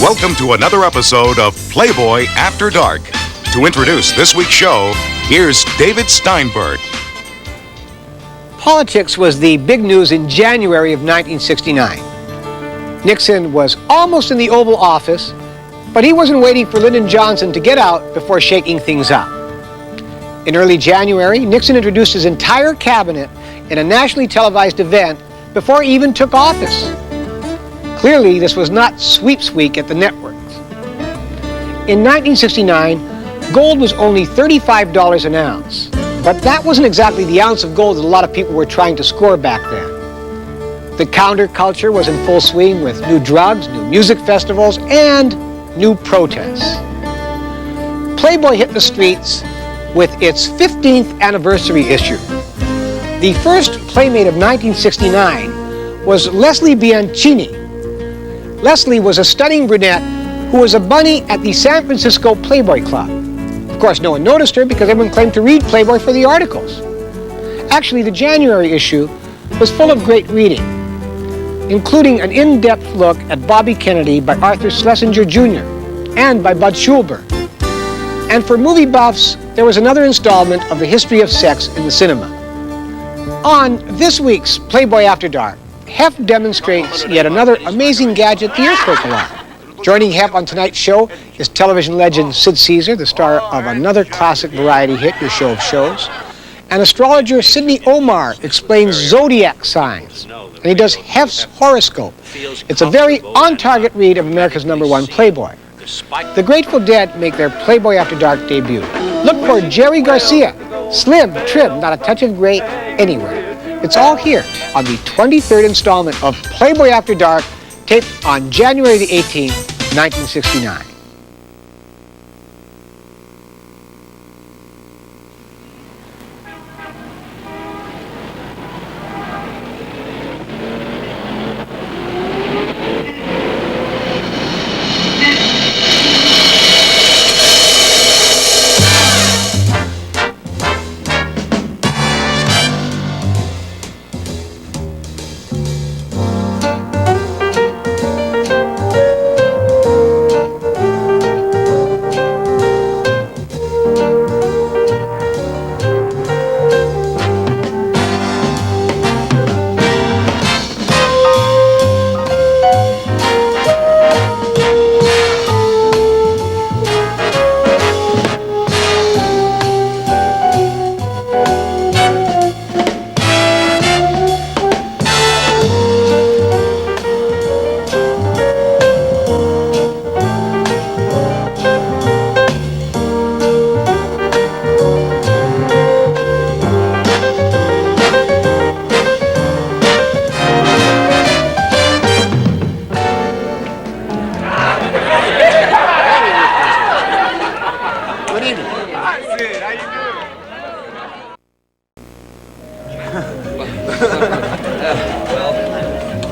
Welcome to another episode of Playboy After Dark. To introduce this week's show, here's David Steinberg. Politics was the big news in January of 1969. Nixon was almost in the Oval Office, but he wasn't waiting for Lyndon Johnson to get out before shaking things up. In early January, Nixon introduced his entire cabinet in a nationally televised event before he even took office. Clearly, this was not sweeps week at the networks. In 1969, gold was only $35 an ounce, but that wasn't exactly the ounce of gold that a lot of people were trying to score back then. The counterculture was in full swing with new drugs, new music festivals, and new protests. Playboy hit the streets with its 15th anniversary issue. The first Playmate of 1969 was Leslie Bianchini. Leslie was a stunning brunette who was a bunny at the San Francisco Playboy Club. Of course, no one noticed her because everyone claimed to read Playboy for the articles. Actually, the January issue was full of great reading, including an in-depth look at Bobby Kennedy by Arthur Schlesinger Jr. and by Bud Schulberg. And for movie buffs, there was another installment of the history of sex in the cinema. On this week's Playboy After Dark, Hef demonstrates yet another amazing gadget, the earthquake alarm. Joining Hef on tonight's show is television legend Sid Caesar, the star of another classic variety hit, Your Show of Shows. And astrologer Sidney Omar explains zodiac signs. And he does Hef's horoscope. It's a very on-target read of America's #1 Playboy. The Grateful Dead make their Playboy After Dark debut. Look for Jerry Garcia. Slim, trim, not a touch of gray anywhere. It's all here on the 23rd installment of Playboy After Dark, taped on January the 18th, 1969.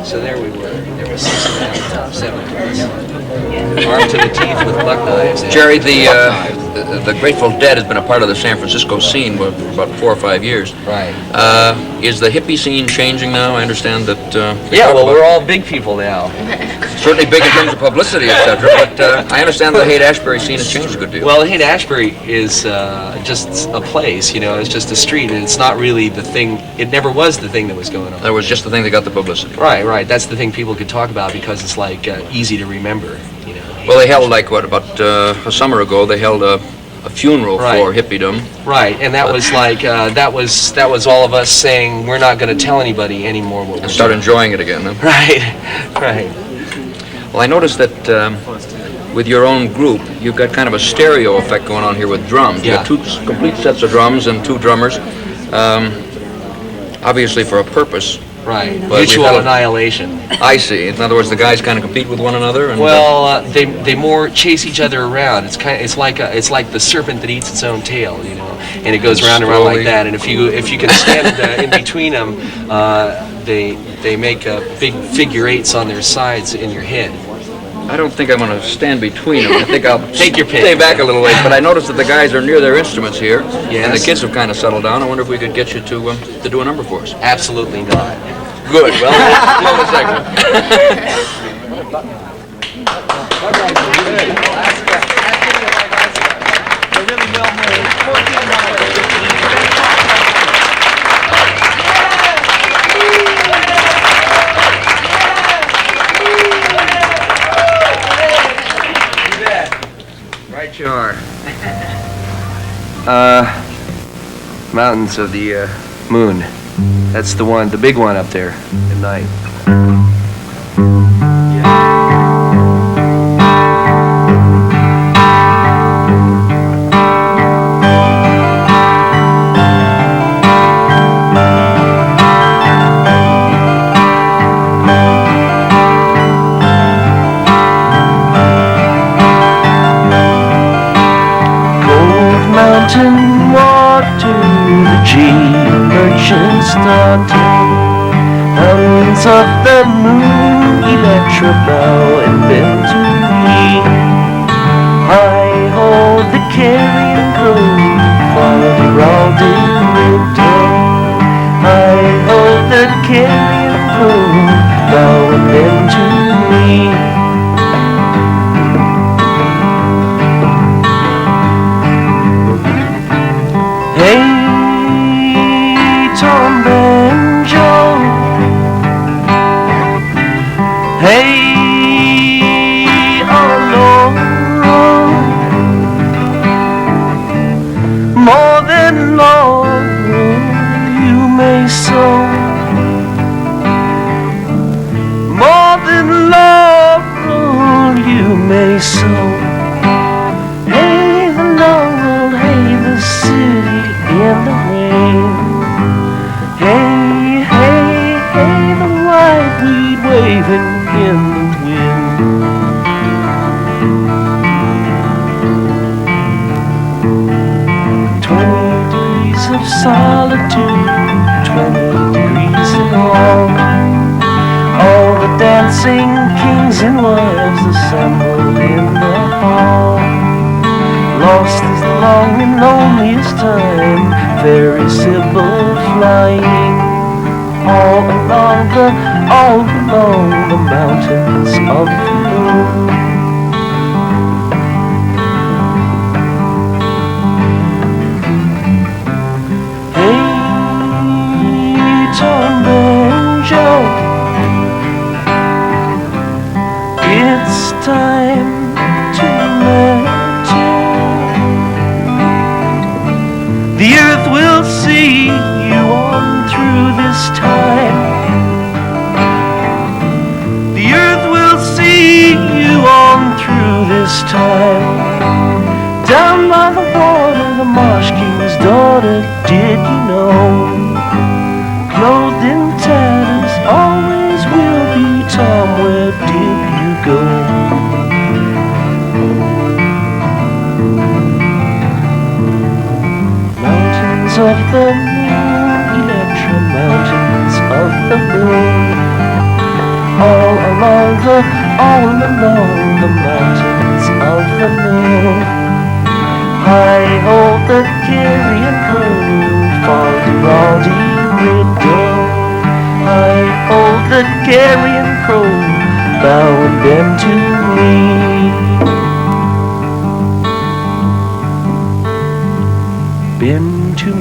So there we were. There was 7 armed to the teeth with buck knives. Jerry, the Grateful Dead has been a part of the San Francisco scene for about 4 or 5 years. Right. Is the hippie scene changing now? I understand that... yeah, well, we're all big people now. Certainly big in terms of publicity, etc. But I understand the Haight-Ashbury scene has changed a good deal. Well, Haight-Ashbury is just a place, you know, it's just a street, and it's not really the thing, it never was the thing that was going on. That was just the thing that got the publicity. Right, right. That's the thing people could talk about because it's like easy to remember, you know. Well, they held, like, what, about a summer ago, they held a funeral for hippiedom. Right, and that was like, that was all of us saying, we're not going to tell anybody anymore what we're And start doing. enjoying it again, huh? Right, right. Well, I noticed that with your own group, you've got kind of a stereo effect going on here with drums. Yeah. You've got 2 complete sets of drums and 2 drummers, obviously for a purpose. Right, But mutual we've got a- annihilation. I see. In other words, the guys kind of compete with one another. And, Well, they more chase each other around. It's like the serpent that eats its own tail, you know, and it goes round and round like Slowly. that. And if you can stand in between them, they make big figure 8s on their sides in your head. I don't think I'm going to stand between them. I think I'll Take your pick. stay back a little ways. But I noticed that the guys are near their instruments here, Yes. and the kids have kind of settled down. I wonder if we could get you to do a number for us. Absolutely not. Good. Well, we'll in a second. Right you are. Mountains of the moon. That's the one, the big one up there at night. Mountain water, the cheap merchants started. Mountains of the moon, Electra bow and bend to me. I hold the carrion crow, follow the rounding winter. I hold the carrion crow, bow and bend to me. Hey, oh Lord, more than Lord, you may sow. More than Lord, you may sow. Hey, the Lord, hey, the city in the rain. Hey, hey, hey, the white weed waving in the wind. 20 degrees of solitude, 20 degrees long. All the dancing kings and wives assembled in the hall. Lost is the long and loneliest time, fairy Sybil flying all along the mountains of the moon. Hey, Tom Banjo, it's time to let you. The earth will see you on through this time. The earth will see you on through this time. Down by the water, the marsh king's daughter, did you know? Clothed in tatters, always will be Tom, where did you go? Mountains of the moon, Electra, mountains of the moon. All along the mountains of the moon. I hold the carrion crow, for the rowdy widow. I hold the carrion crow, bow and bend to me. Bend to me.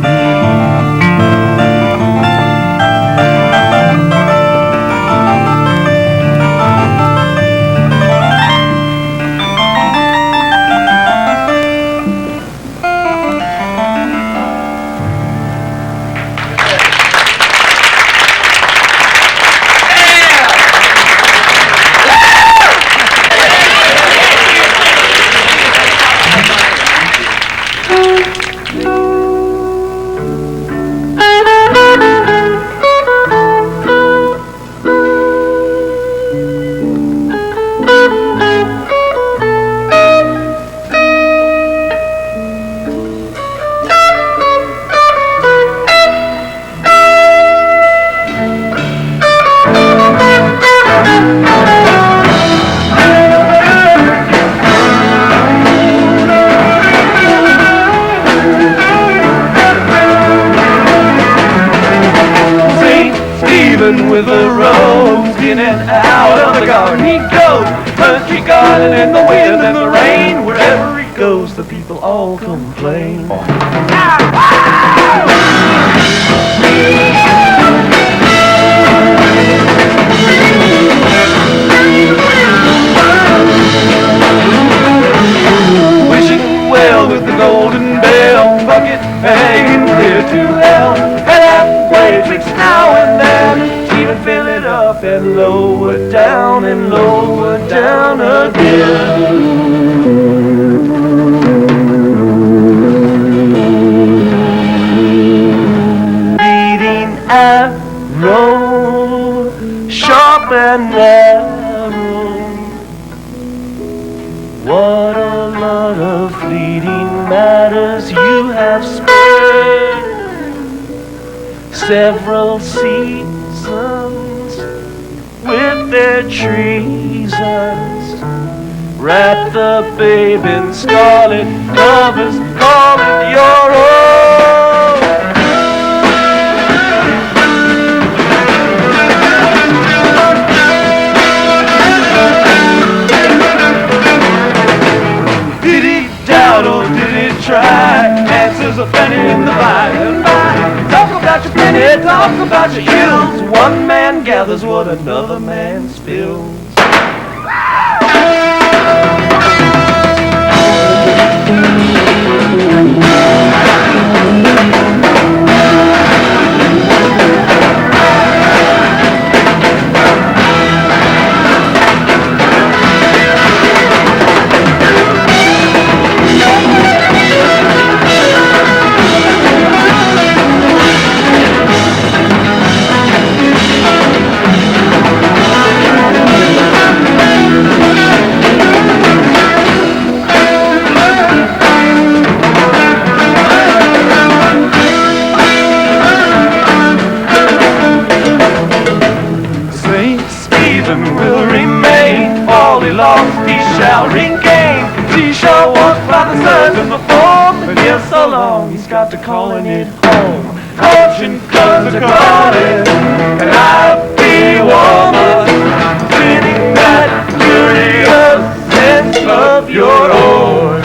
With a rose in and out of the garden he goes. Country garden in the wind and the rain. Wherever he goes, the people all complain. Wishing well with the golden bell bucket hanging clear to hell, and halfway tricks now and then, even fill it up and lower down again. Leading arrow, sharp and narrow. What a lot of fleeting matters you have spent. Several seasons with their treasons. Wrap the babe in scarlet covers, call it your own. Did he doubt or did he try? Answers are plenty in the by and by. Talk about your penny, talk about your ills. One man gathers what another man spills. To calling it home. Fortune comes to calling, and I'll be a woman, feeling that curious sense of your own.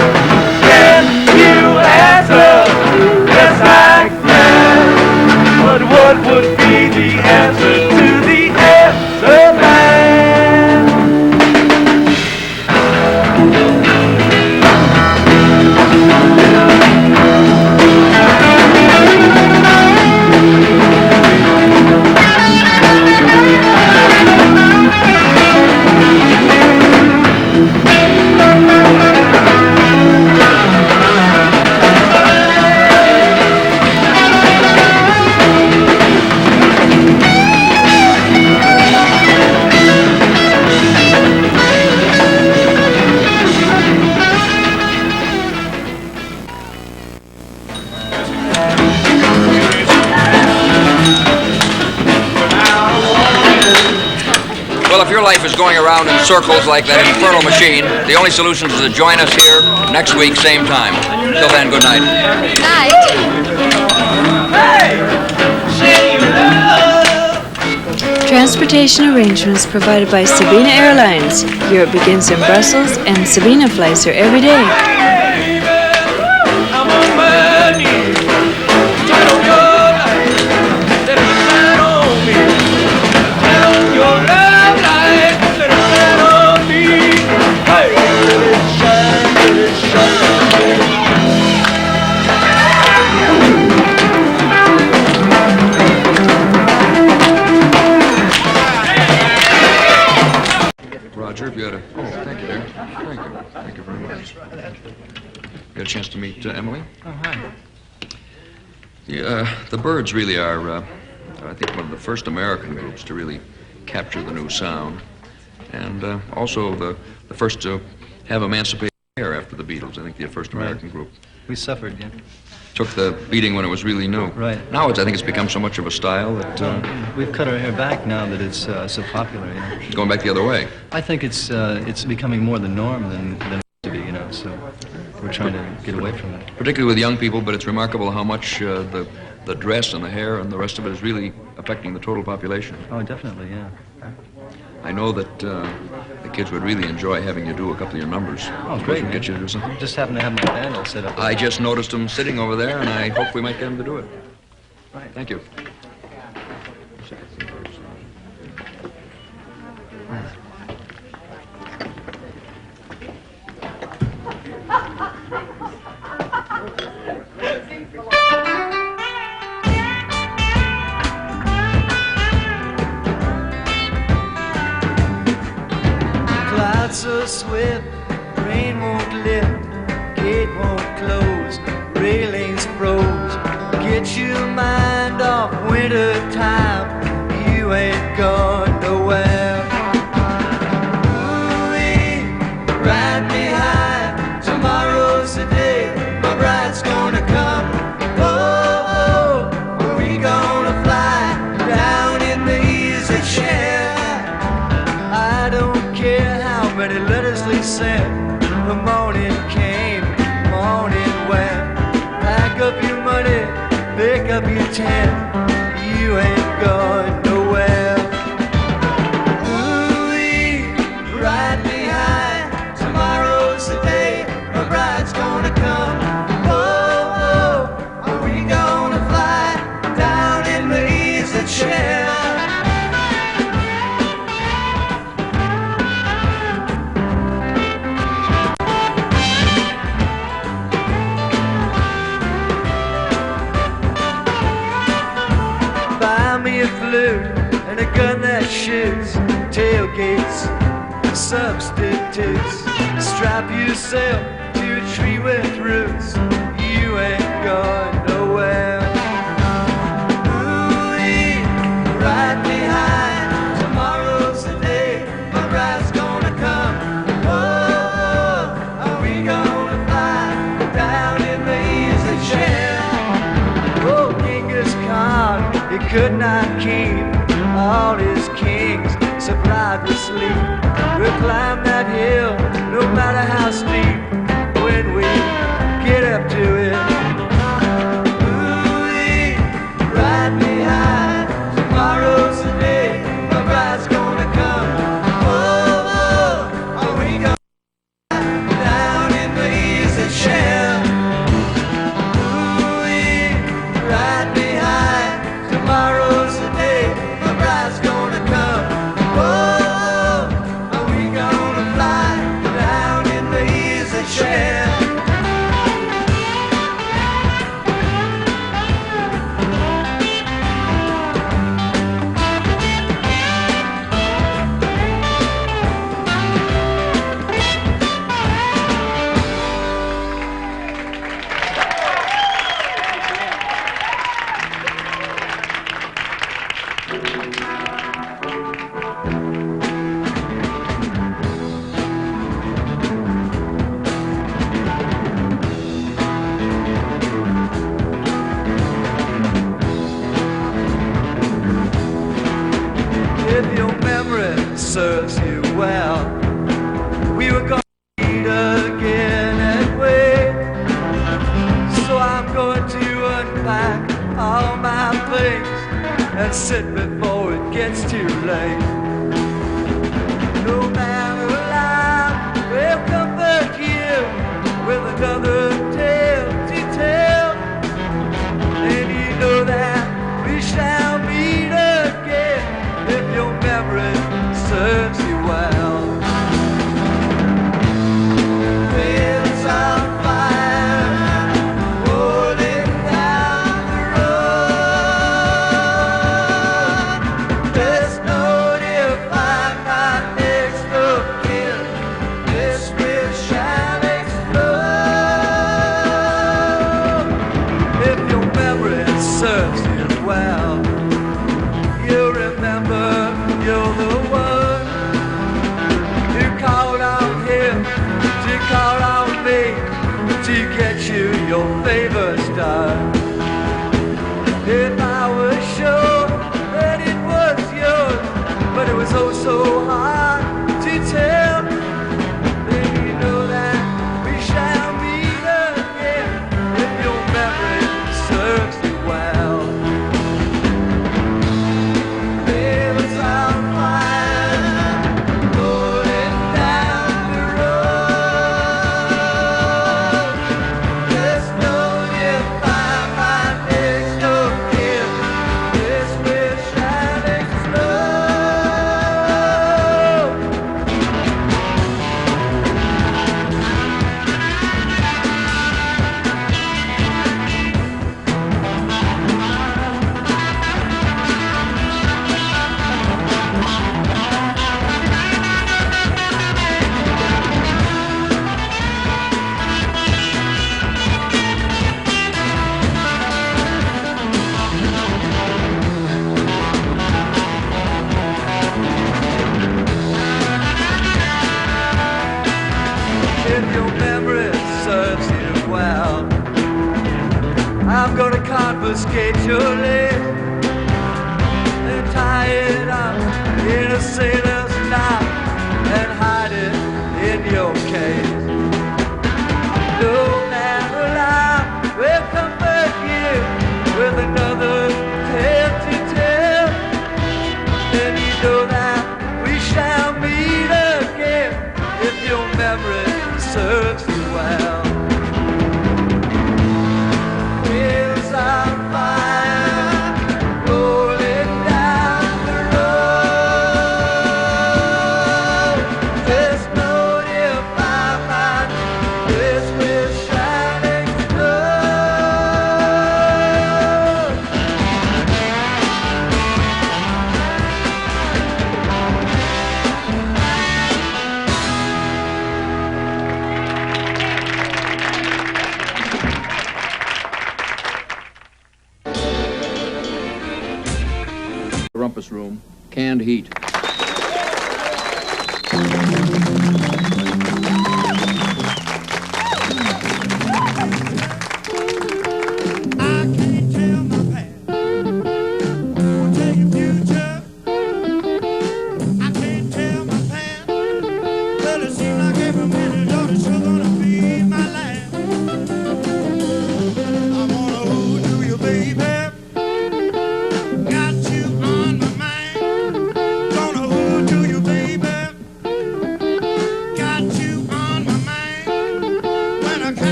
Can you answer? Yes, I can. But what would be the answer to the answer man? Well, if your life is going around in circles like that infernal machine, the only solution is to join us here next week, same time. Till then, good night. Night. Transportation arrangements provided by Sabina Airlines. Europe begins in Brussels and Sabina flies here every day. Thank you very much. You got a chance to meet Emily? Oh, hi. The Byrds really are, I think, one of the first American groups to really capture the new sound. And also the first to have emancipated hair after the Beatles. I think the first American group. We suffered, yeah. Took the beating when it was really new. Right. Now I think it's become so much of a style that... We've cut our hair back now that it's so popular, you know. Going back the other way. I think it's becoming more the norm than it used to be, you know, so we're trying to get away from it. Particularly with young people, but it's remarkable how much the dress and the hair and the rest of it is really affecting the total population. Oh, definitely, yeah. I know that the kids would really enjoy having you do a couple of your numbers. Oh, great. We'll get you to do something. Just happen to have my band all set up. I just noticed them sitting over there, and I hope we might get them to do it. Right. Thank you. Clouds so swift, rain won't lift, gate won't close, railings froze. Get your mind off winter time, you ain't going nowhere. Ooh-wee, right behind, tomorrow's the day, my bride's gonna come. Oh, oh, are we gonna fly down in the easy chair? I don't care how many letters they sent. The morning came, morning went. Pack up your money, pick up your tent. You ain't going nowhere. Ooh-wee, right behind. Tomorrow's the day my bride's gonna come. Oh, oh, are we gonna fly down in the easy chair? Buy me a flute and a gun that shoots, tailgates, substitutes. Strap yourself to a tree with roots. You ain't going nowhere. Ooh-wee, right behind. Tomorrow's the day my bride's gonna come. Oh, are we gonna fly down in the easy chair? Oh, Genghis Khan, he could not keep all his kings supplied with sleep. We'll climb that hill, no matter how steep, when we get up to it. Ooh-wee, right behind. Tomorrow's the day my bride's gonna come. Oh, oh, are we gonna down in the easy chair? Ooh-wee, right behind. Tomorrow's the day my bride's gonna come. Oh, are we gonna fly down in the easy chair? If your memory serves you well, we were going to meet again and wait. So I'm going to unpack all my things and sit before it gets too late. No man alive will comfort you with another tale to tell. And you know that we shall meet again if your memory serves you well. Fields on fire, rolling down the road. There's no dear find my next of kin. This will shall explode. If your memory serves you well, you remember you're the one who called on him to call on me to get you your favors done. If I was sure that it was yours, but it was oh so hard to tell, then you know that we shall meet again if your memory serves you well. Fields on fire, a sailor's knot and hide it in your case. No man alive will come back here with another tale to tell. Then you know that we shall meet again if your memory serves you well. Wheels on fire, rolling down the road. There's no nearby man, this with shining stars. Rumpus room, canned heat.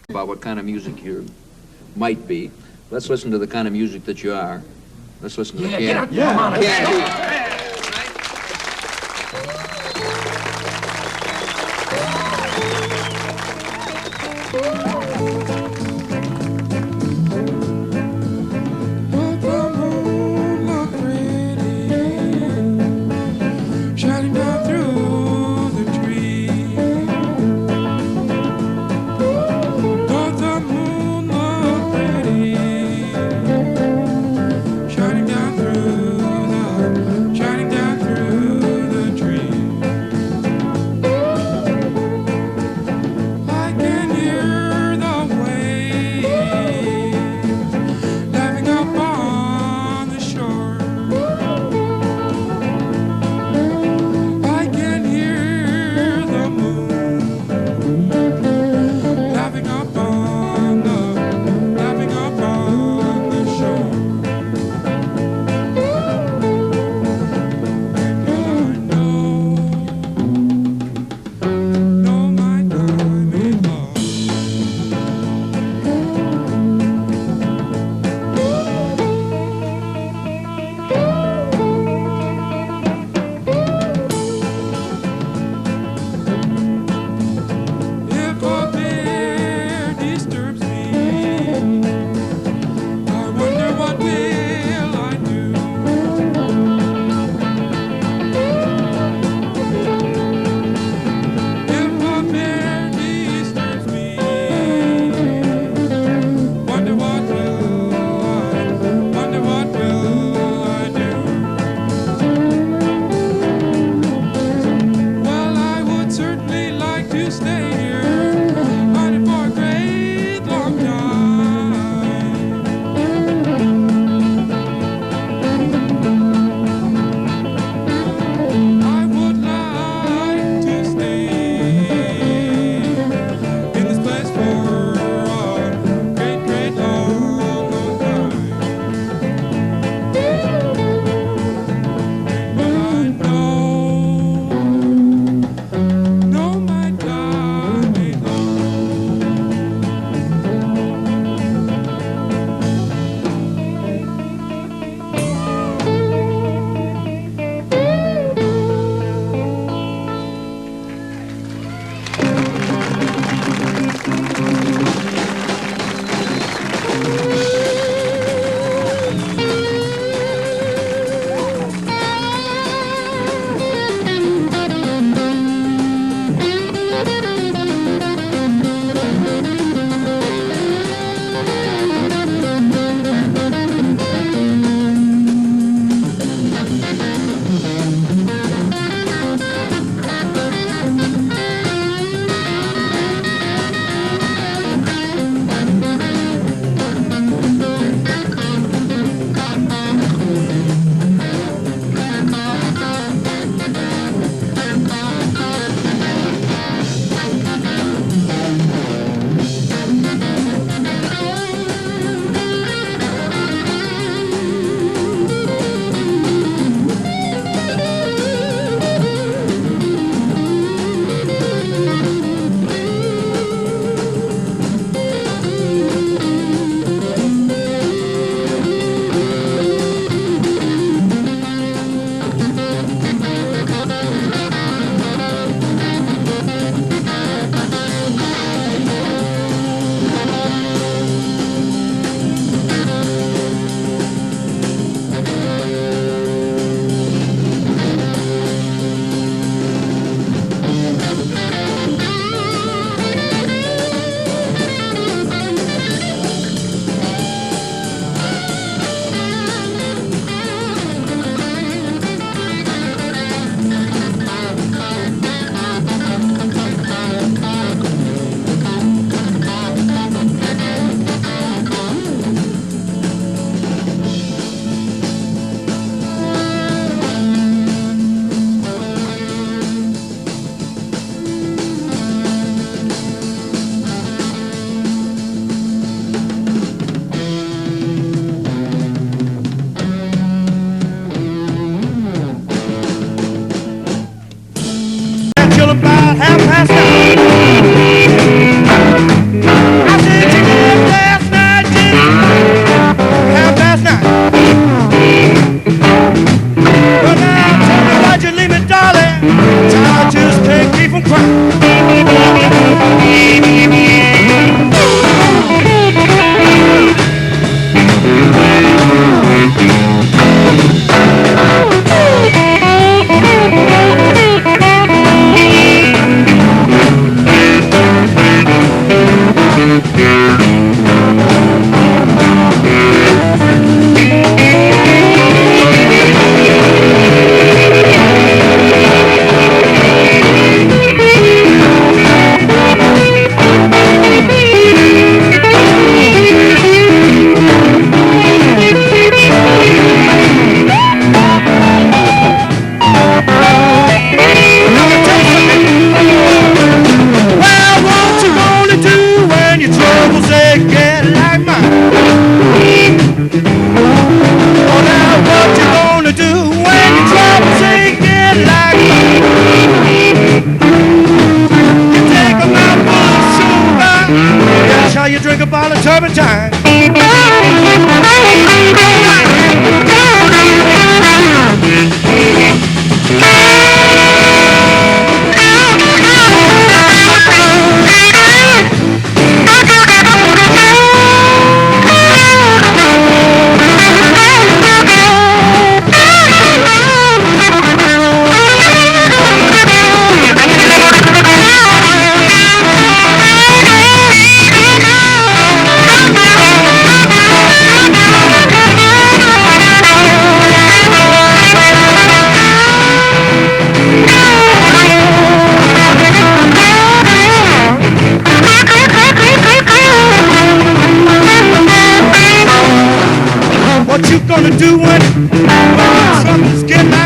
About what kind of music you might be. Let's listen to the kind of music that you are. Let's listen to the can.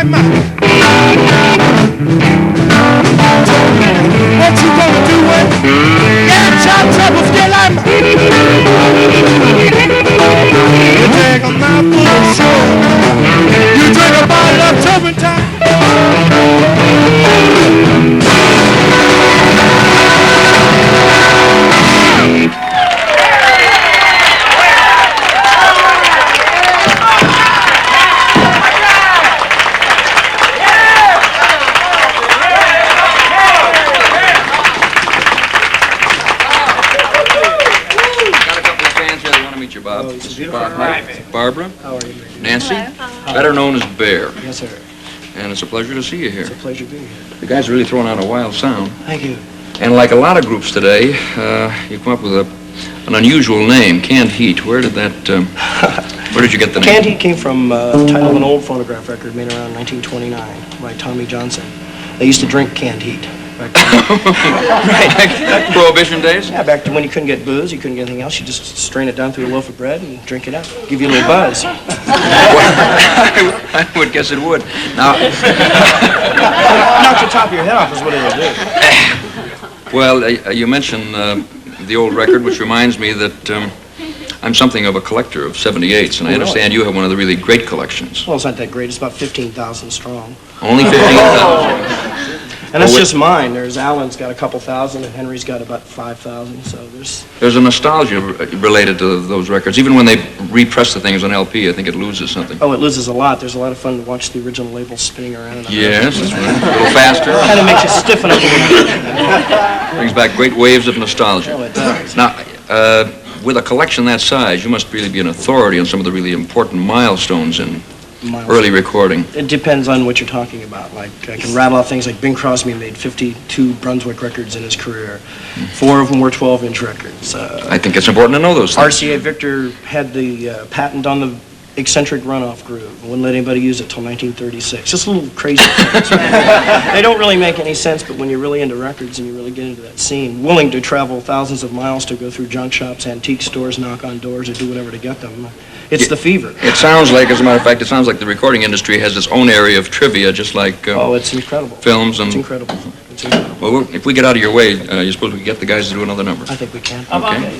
like mine. What you gonna do when get your troubles get like mine? You take a mouthful of sugar, you drink a bottle of turpentine. Bob. Barbara. How are you? Nancy. Better known as Bear. Yes, sir. And it's a pleasure to see you here. It's a pleasure being here. The guys are really throwing out a wild sound. Thank you. And like a lot of groups today, you come up with an unusual name, Canned Heat. Where did that, where did you get the name? Canned Heat came from the title of an old phonograph record made around 1929 by Tommy Johnson. They used to drink canned heat. Back Prohibition days? Yeah, back to when you couldn't get booze, you couldn't get anything else. You just strain it down through a loaf of bread and drink it out. Give you a little buzz. I would guess it would. Now, knock the top of your head off is what it'll do. Well, you mentioned the old record, which reminds me that I'm something of a collector of 78s, and I understand you have one of the really great collections. Well, it's not that great. It's about 15,000 strong. Only 15,000? And that's just mine. There's Alan's got a couple thousand, and Henry's got about 5,000. So there's a nostalgia related to those records. Even when they repress the things on LP, I think it loses something. Oh, it loses a lot. There's a lot of fun to watch the original label spinning around. Yes, that's right. A little faster. Kind of makes you stiffen up a little bit. Brings back great waves of nostalgia. Oh, it does. Now, with a collection that size, you must really be an authority on some of the really important milestones in early recording. It depends on what you're talking about. Like, I can rattle off things like Bing Crosby made 52 Brunswick records in his career. 4 of them were 12-inch records. I think it's important to know those things. RCA Victor had the patent on the eccentric runoff groove. Wouldn't let anybody use it till 1936. Just little crazy things. They don't really make any sense, but when you're really into records and you really get into that scene, willing to travel thousands of miles to go through junk shops, antique stores, knock on doors, or do whatever to get them, it's the fever. It sounds like, as a matter of fact, it sounds like the recording industry has its own area of trivia, just like oh, it's incredible. Films and... It's incredible. It's incredible. Well, if we get out of your way, you suppose we can get the guys to do another number? I think we can. Okay.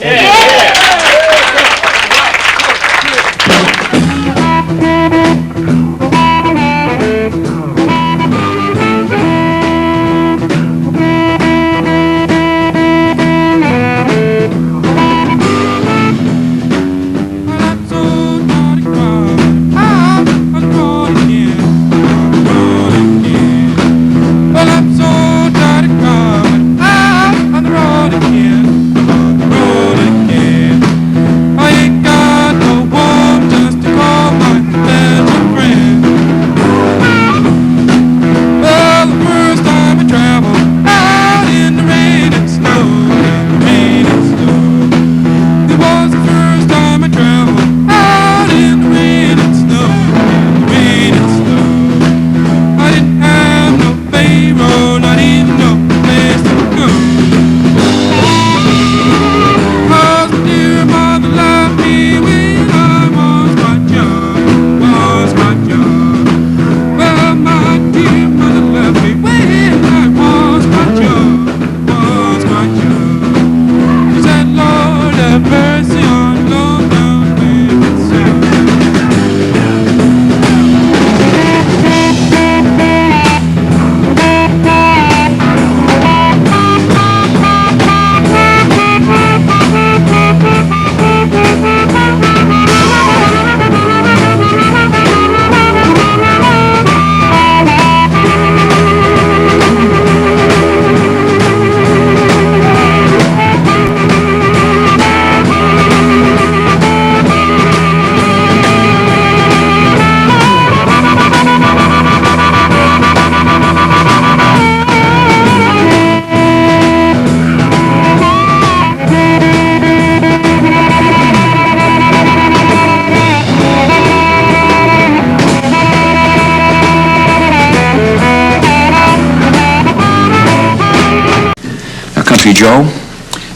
Joe,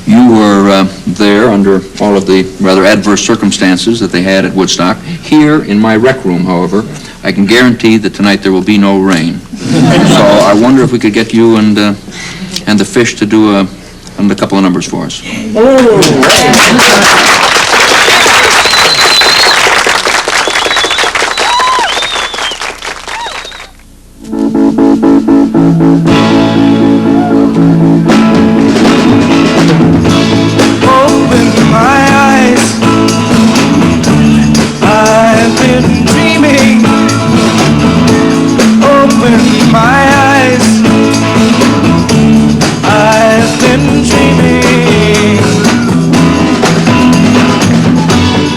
you were there under all of the rather adverse circumstances that they had at Woodstock. Here in my rec room, however, I can guarantee that tonight there will be no rain. So I wonder if we could get you and the Fish to do a couple of numbers for us. Open my eyes, I've been dreaming. Open my eyes, I've been dreaming.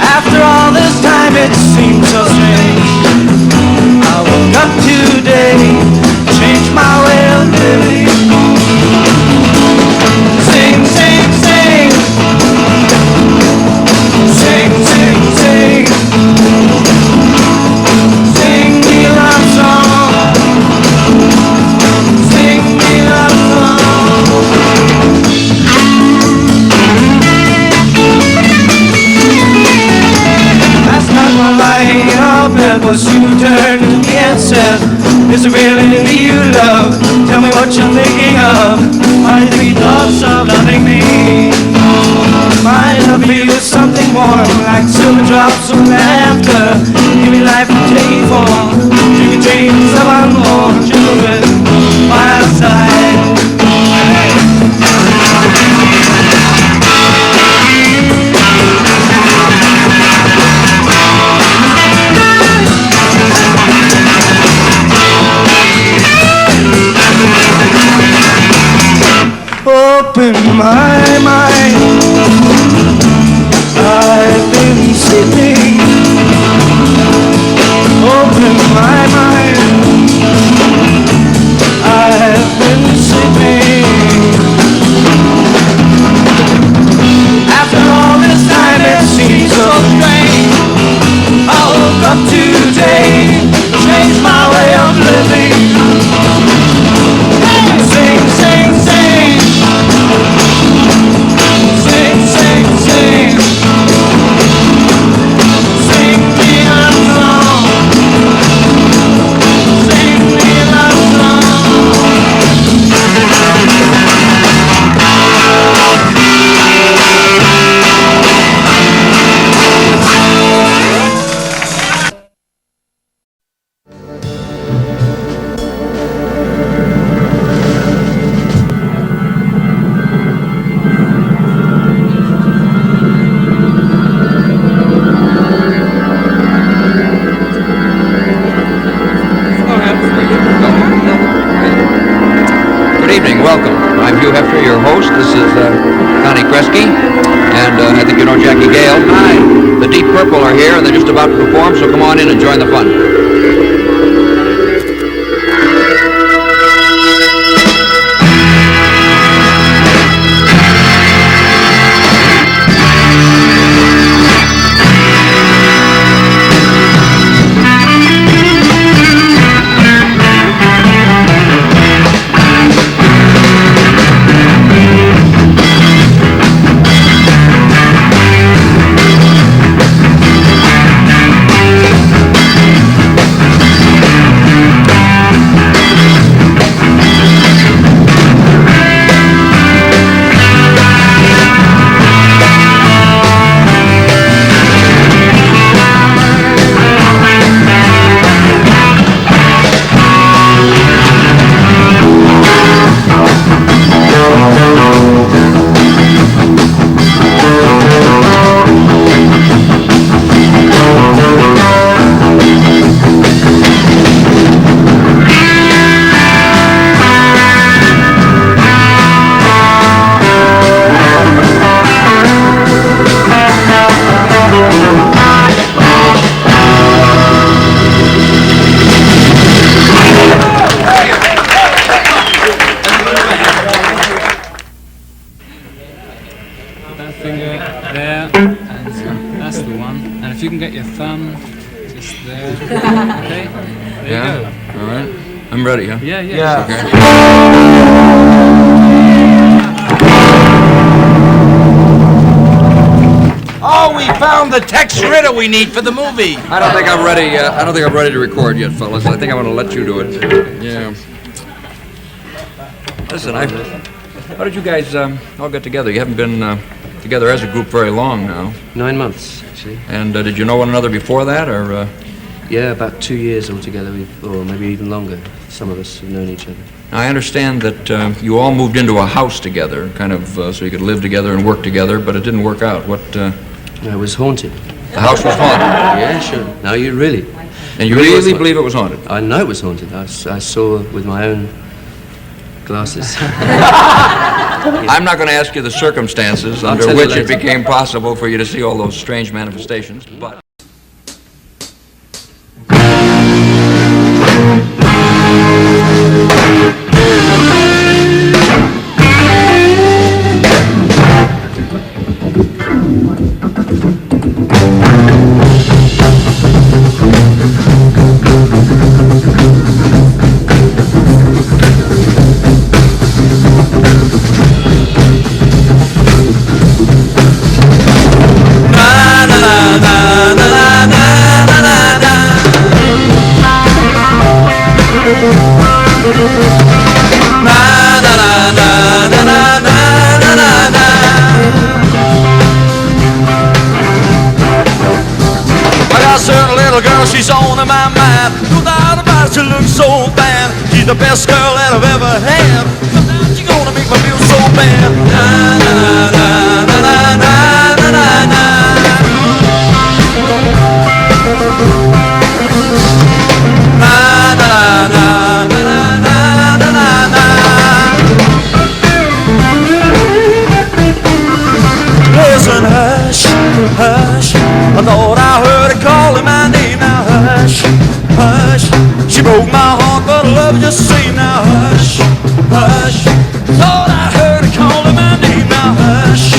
After all this time it seems so strange. I woke up today, changed my way of living. Sing, sing, sing. Sing, sing, sing. Sing me a love song. Sing me a love song. Last night while lying in your bed was you turned to me and said, is it really me you love? Tell me what you're thinking of. My sweet thoughts of loving me. My love for you is something warm, like silver drops of laughter. Give me life and take form. Dream dreams of unborn children by our side. Open my mind, I've been sleeping. Open my mind, I've been sleeping. After all this time it seems so strange. I woke up today, changed my way of living. Sing, sing, sing. Sing, sing, sing. Sing me a song. Sing me a song. Good evening, welcome. I'm Hugh Hefner, your host. This is Connie Kresge, and I think you know Jackie Gale. Hi. The Deep Purple are here, and they're just about to perform, so come on in and join the fun. If you can get your thumb just there. Okay? There you go. All right. I'm ready, huh? Yeah. Okay. Oh, So we found the Tex Ritter we need for the movie. I don't think I'm ready. I don't think I'm ready to record yet, fellas. I think I'm going to let you do it. Yeah. Listen, how did you guys all get together? You haven't been together as a group very long now. 9 months, actually. And did you know one another before that, or? Yeah, about 2 years altogether, or maybe even longer. Some of us have known each other. I understand that you all moved into a house together, kind of so you could live together and work together, but it didn't work out. What? It was haunted. The house was haunted? Yeah, sure. No, you really. And you really believe it was haunted? I know it was haunted. I saw with my own glasses. I'm not going to ask you the circumstances under which it became possible for you to see all those strange manifestations, but... She's on in my mind. No doubt about it, she looks so fine. She's the best girl that I've ever had. Sometimes she's gonna make me feel so bad. Na na na na na na na na na. Na na na na na na na na. Listen, hush, hush. I thought I heard her calling my name. Hush, hush, she broke my heart, but I love just same now. Hush, hush, thought I heard her calling my name now. Hush,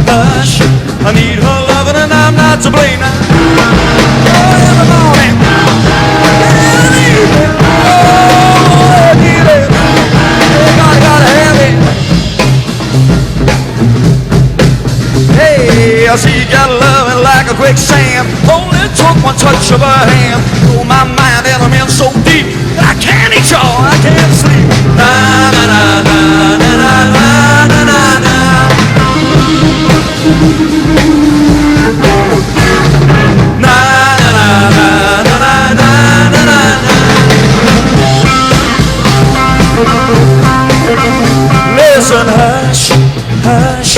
hush, I need her loving and I'm not to blame now. Oh, every morning, in the evening, oh, I need it, gotta have it. Hey, I see you got loving like a quicksand. Only took one touch of her hand. Oh, my mind and I'm in so deep I can't eat y'all, I can't sleep. Na na na na na na na na na na. Na na na na na na na na na. Listen, hush, hush.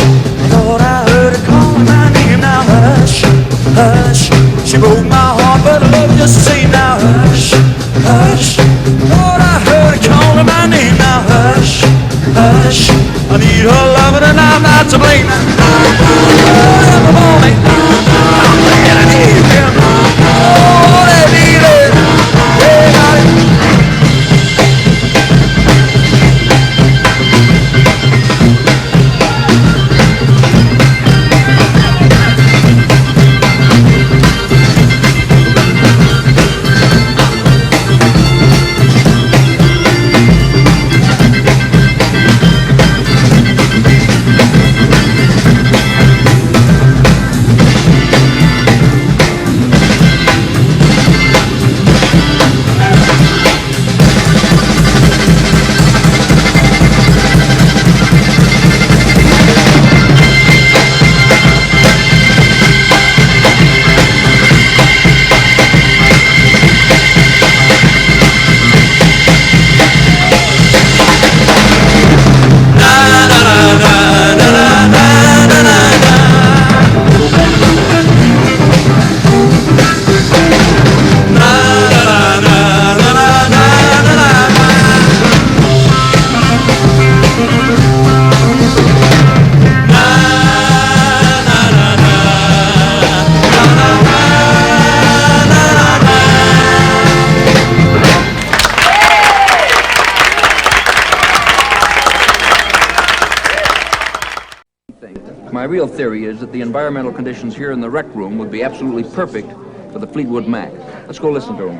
Thought I heard her calling my name now. Hush, hush. She broke my heart, but I love her just the same now. Hush, hush. Thought I heard her calling my name now. Hush, hush. I need her loving and I'm not to blame. Oh, every morning, I'm laying in the evening. Oh, they need it. They got it. My real theory is that the environmental conditions here in the rec room would be absolutely perfect for the Fleetwood Mac. Let's go listen to him.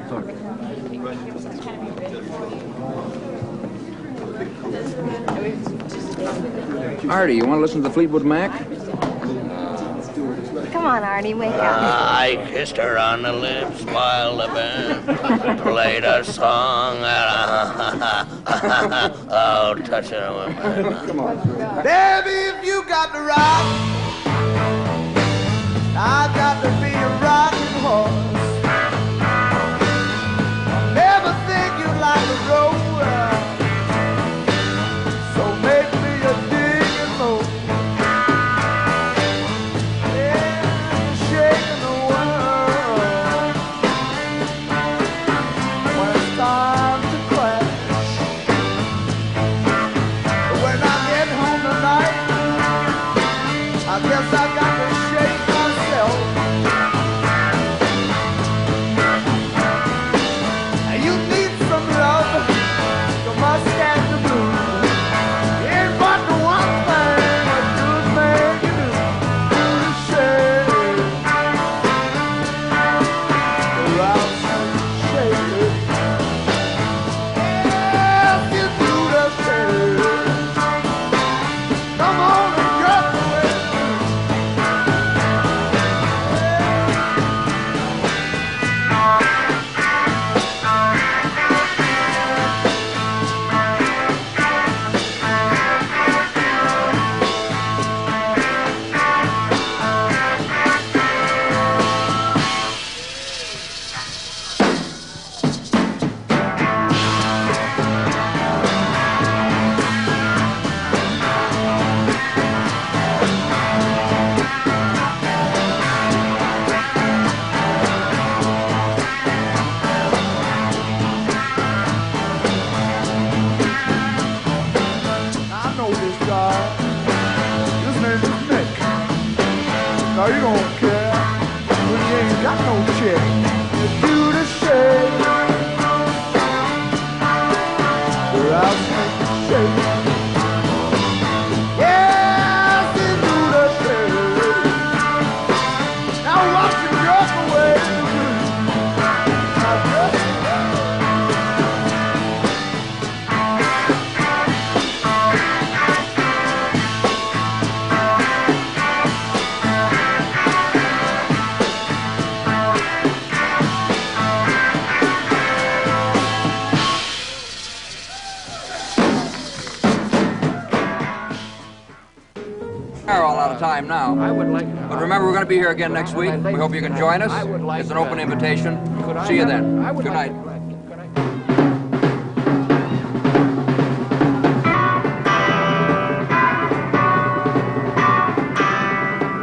Artie, you want to listen to the Fleetwood Mac? Come on, Arnie, wake up. I kissed her on the lips while the band played a song. Oh, touching a woman. Come on. Baby, if you got the rock, I got to be a rocking horse. Never think you like a roller, so make me a digging motor. Yeah, shaking the world when it's time to crash. But when I get home tonight, I guess I got to shake myself. You need some love, you must stand the blues. Ain't but the one thing a good man can do, to shake, around and shake it. Yes, you do the shake. Come on and get the way to do. I know this guy. His name is Nick. Now you don't care when you ain't got no check. You do the shake. Your ass make the shake. Yes, you do the shake. Now watch him walk away to the blues. Now just We're all out of time now. I would like to. But remember, we're going to be here again next week. We hope you can join us. It's an open invitation. See you then. Good night.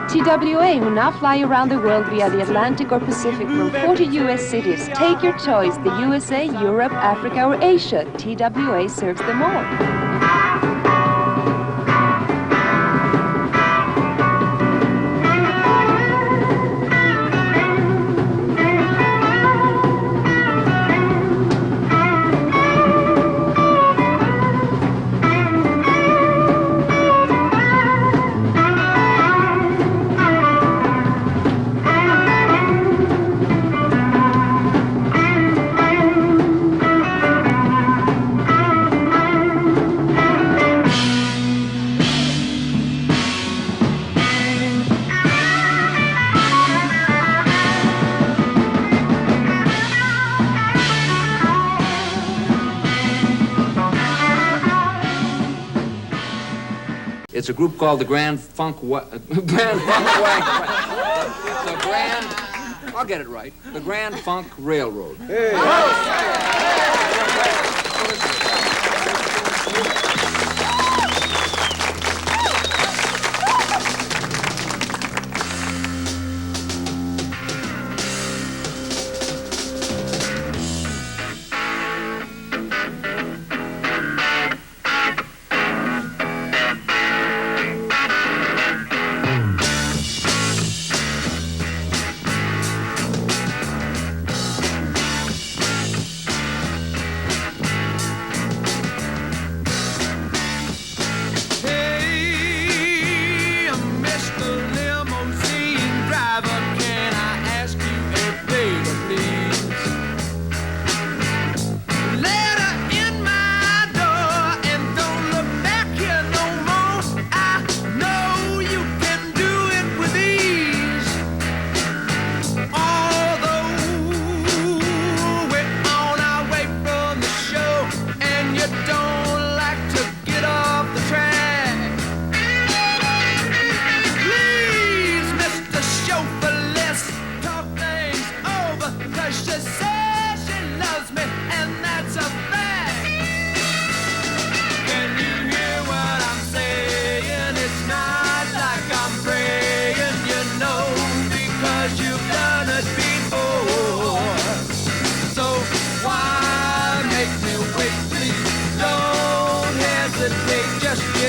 TWA who now fly around the world via the Atlantic or Pacific from 40 U.S. cities. Take your choice, the USA, Europe, Africa or Asia. TWA serves them all. It's a group called the Grand Funk Grand Funk Wagon. The Grand, I'll get it right. The Grand Funk Railroad. Hey.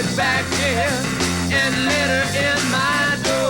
it back here and let her in my door.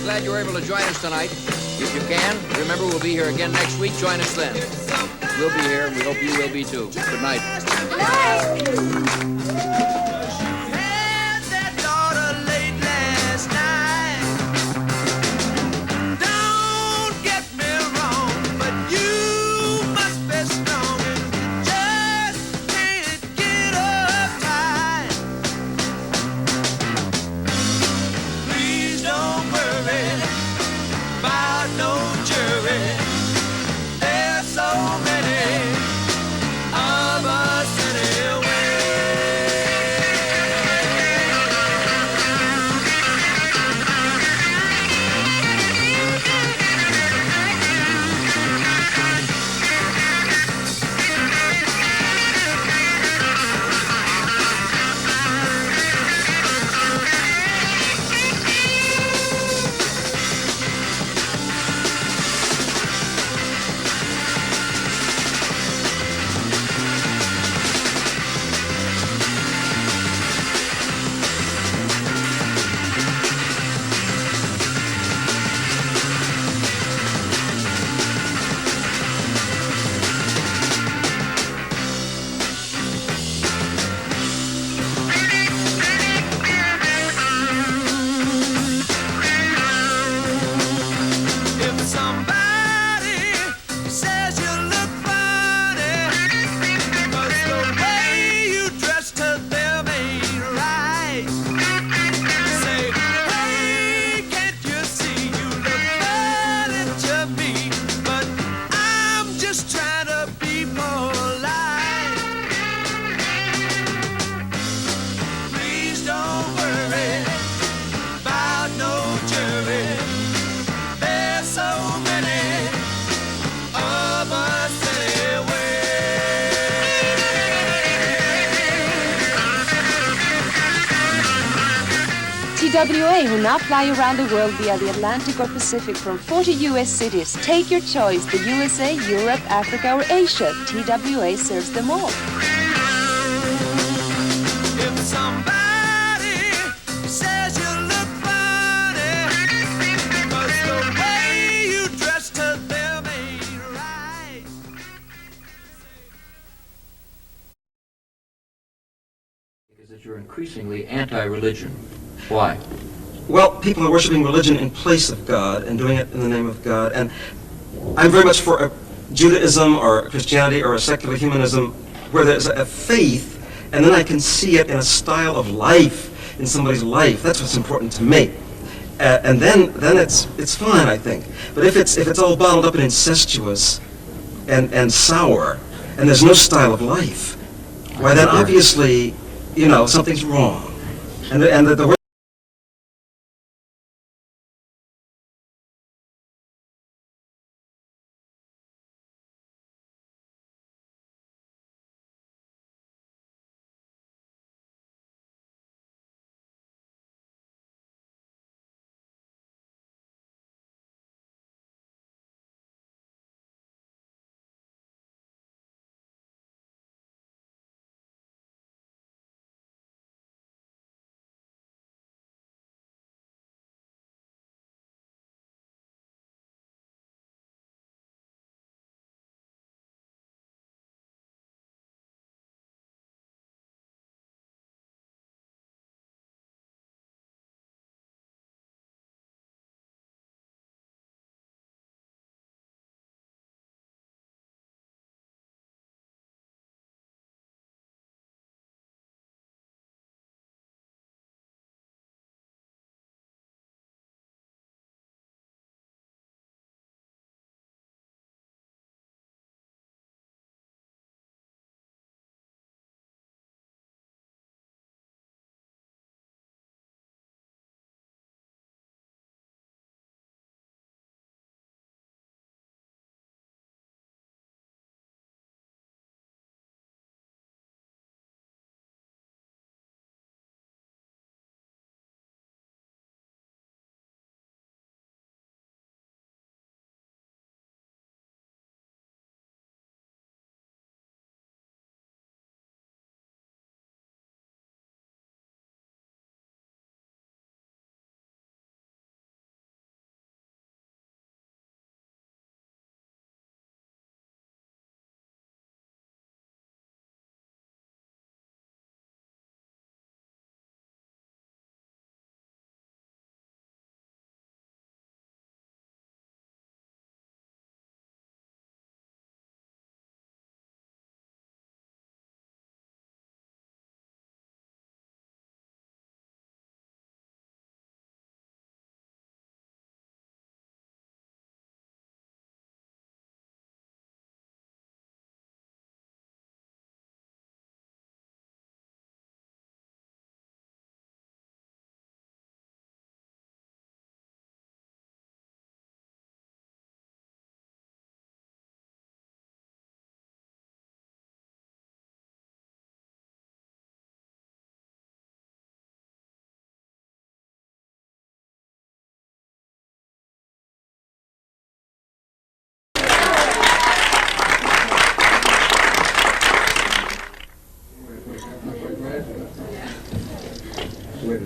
Glad you were able to join us tonight. If you can, remember we'll be here again next week. Join us then. We'll be here, and we hope you will be too. Good night. Good night. Of us anyway. TWA, who now fly around the world via the Atlantic or Pacific from 40 U.S. cities. Take your choice, the USA, Europe, Africa, or Asia. TWA serves them all. If somebody says you look funny, 'cause the way you dress to them ain't right. Is that you're increasingly anti-religion. Why? Well, people are worshiping religion in place of God and doing it in the name of God. And I'm very much for a Judaism or a Christianity or a secular humanism where there's a faith, and then I can see it in a style of life, in somebody's life. That's what's important to me. And then it's fine, I think. But if it's all bottled up and incestuous and sour, and there's no style of life, why then obviously, you know, something's wrong. And the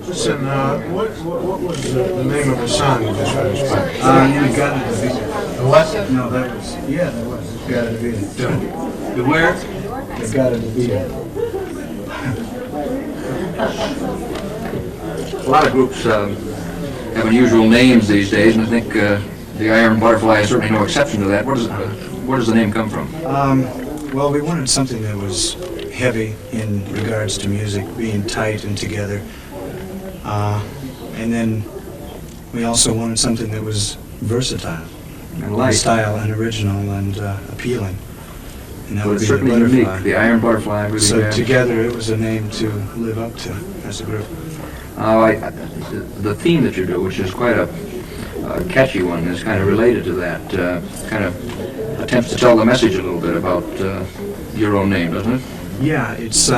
Listen, what was the name of the song you just finished playing? You got it to be. The what? No, that was, yeah, that was. Got it to be. The where? They got it to be. A lot of groups have unusual names these days, and I think the Iron Butterfly is certainly no exception to that. Where does the name come from? Well, we wanted something that was heavy in regards to music, being tight and together. And then we also wanted something that was versatile, and light, style, and original, and appealing. And that well, would be it's certainly the Butterfly. unique. The Iron Butterfly. Really so together, it was a name to live up to as a group. The theme that you do, which is quite a catchy one, is kind of related to that. Kind of attempts to tell the message a little bit about your own name, doesn't it? Yeah, it's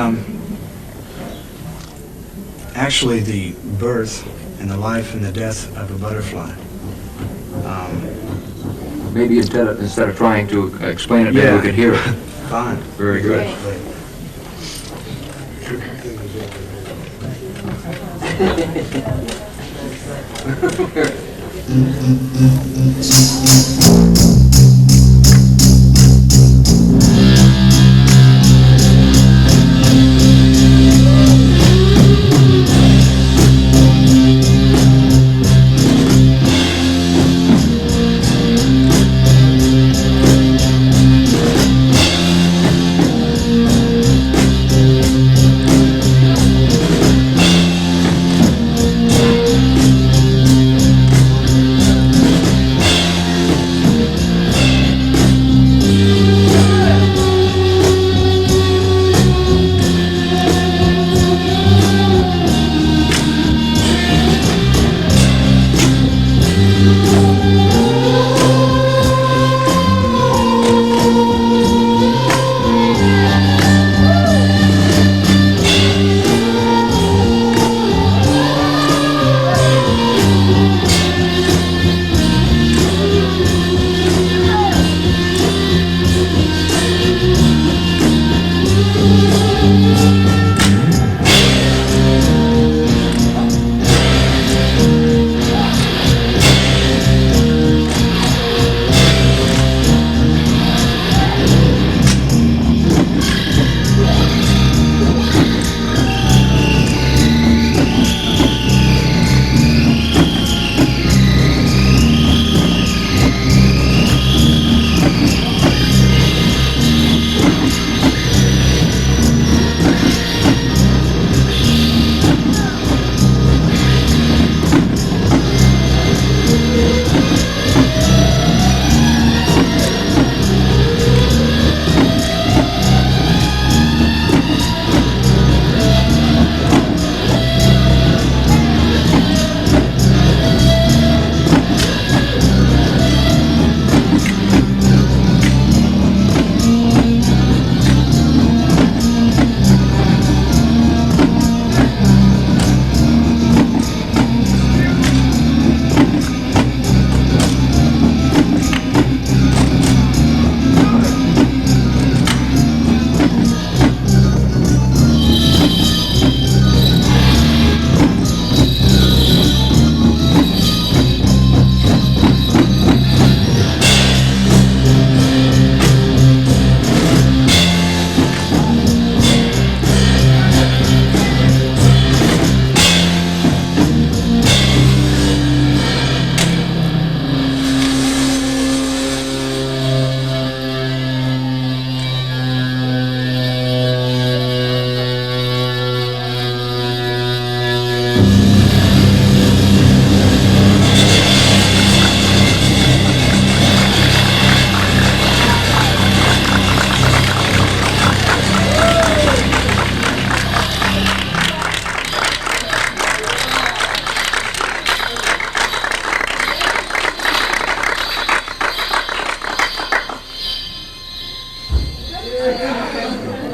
actually the birth and the life and the death of a butterfly. Maybe instead of trying to explain it, maybe we could hear it. Fine. Very good.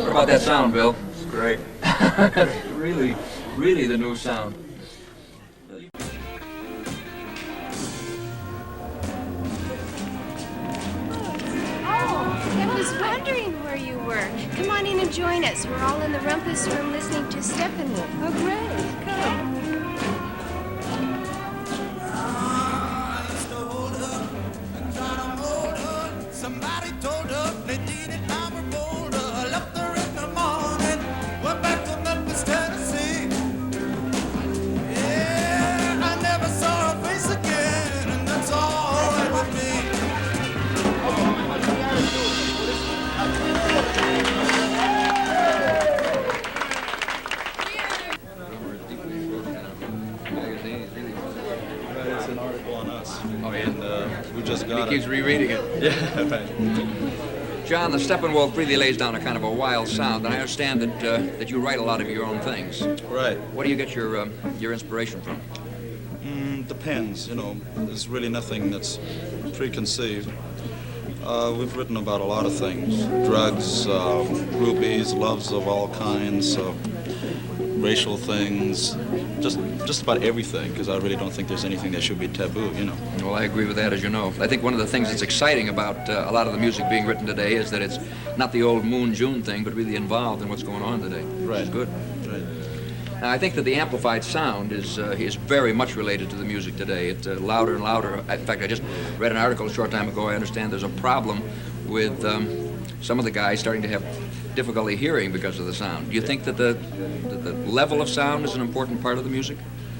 What about that sound, Bill? It's great. really the new sound. I was wondering where you were. Come on in and join us. We're all in the rumpus room listening to Steppenwolf. Oh, great. Come. Somebody told her they did it, now we're bolder. Left her in the morning, went back to Memphis, Tennessee. Yeah, I never saw her face again, and that's all right with me. It's an article on us. Oh, yeah? And we just got He keeps rereading it. Yeah, right. John, the Steppenwolf really lays down a kind of a wild sound, and I understand that you write a lot of your own things. Right. Where do you get your inspiration from? Depends, you know. There's really nothing that's preconceived. We've written about a lot of things. Drugs, groupies, loves of all kinds. racial things, just about everything, because I really don't think there's anything that should be taboo, you know. Well, I agree with that, as you know. I think one of the things that's exciting about a lot of the music being written today is that it's not the old Moon June thing, but really involved in what's going on today. Right. Which is good. Right. Now, I think that the amplified sound is very much related to the music today. It's louder and louder. In fact, I just read an article a short time ago. I understand there's a problem with some of the guys starting to have difficulty hearing because of the sound. Do you think that the level of sound is an important part of the music?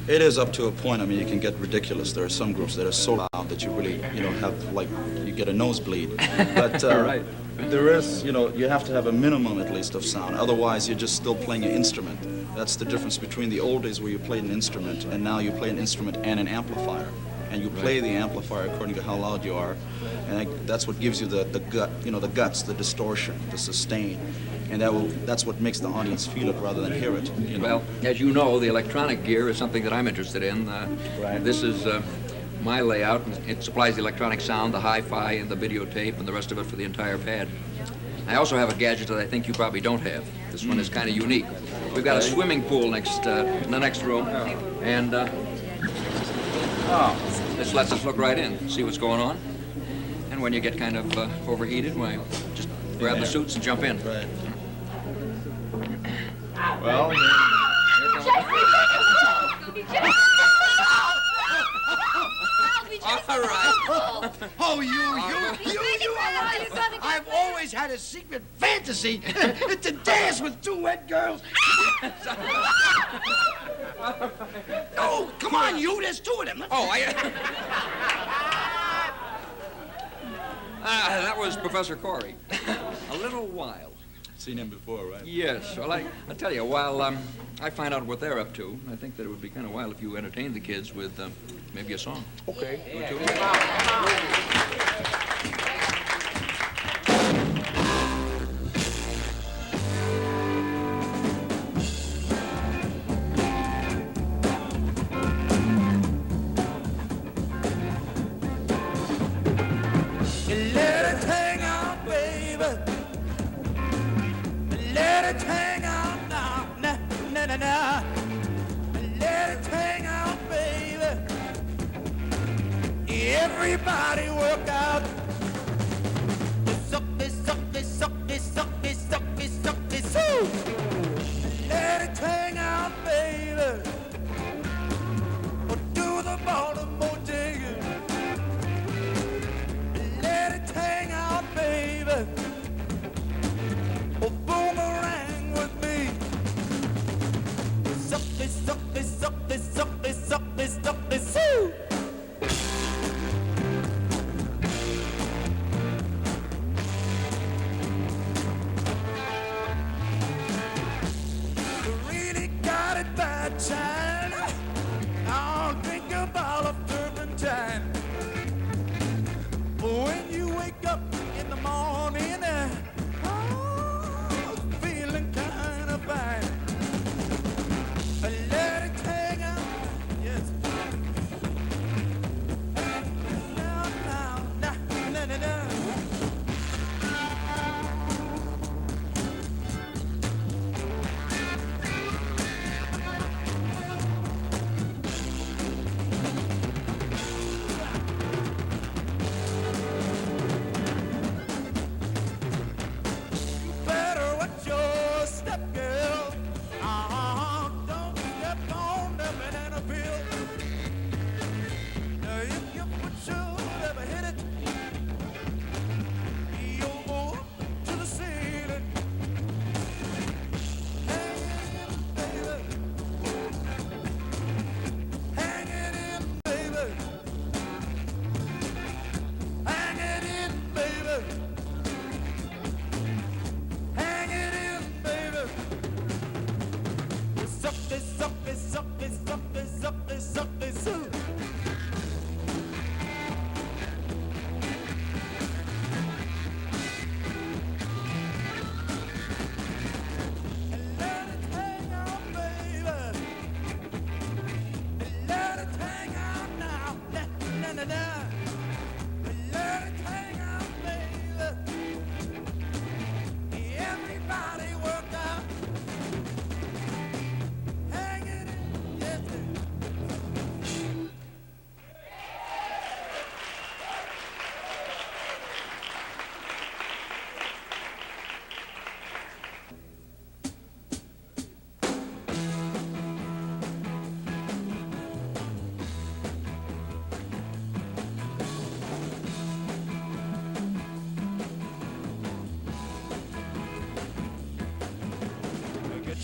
It is up to a point. I mean, you can get ridiculous. There are some groups that are so loud that you really, have, like, you get a nosebleed. But right. There is, you have to have a minimum at least of sound. Otherwise, you're just still playing an instrument. That's the difference between the old days where you played an instrument and now you play an instrument and an amplifier. And you play the amplifier according to how loud you are. And that's what gives you the gut, the guts, the distortion, the sustain. And that's what makes the audience feel it rather than hear it. Well, as you know, the electronic gear is something that I'm interested in. Right. This is my layout. It supplies the electronic sound, the hi-fi, and the videotape, and the rest of it for the entire pad. I also have a gadget that I think you probably don't have. This one is kind of unique. We've got a swimming pool in the next room, and this lets us look right in, see what's going on. And when you get kind of overheated, well, just grab the suits and jump in. Right. Well, all right. Oh, you. I've always had a secret fantasy to dance with two wet girls. Oh, come on, you. There's two of them. That was Professor Corey. A little wild. Seen him before, right? Yes. Well, I tell you, while I find out what they're up to, I think that it would be kind of wild if you entertained the kids with maybe a song. Okay. Let it hang out, baby. Let it hang out now, na. Let it hang out, baby. Everybody work out. Suck this, suck this, suck this, suck this, suck this, suck this. Let it hang out, baby. Do the Baltimore jig. Let it hang out, baby. Oh, boomerang with me. Suck this, suck this, suck this, suck this, suck this, suck this.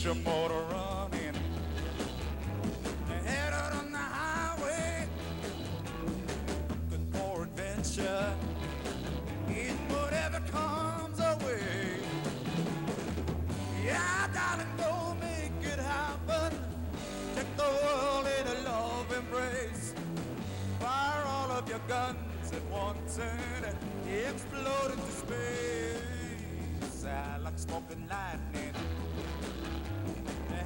your motor running, head out on the highway, looking for adventure in whatever comes our way. Yeah, darling, go make it happen. Take the world in a love embrace. Fire all of your guns at once and explode into space. I like smoking lightning,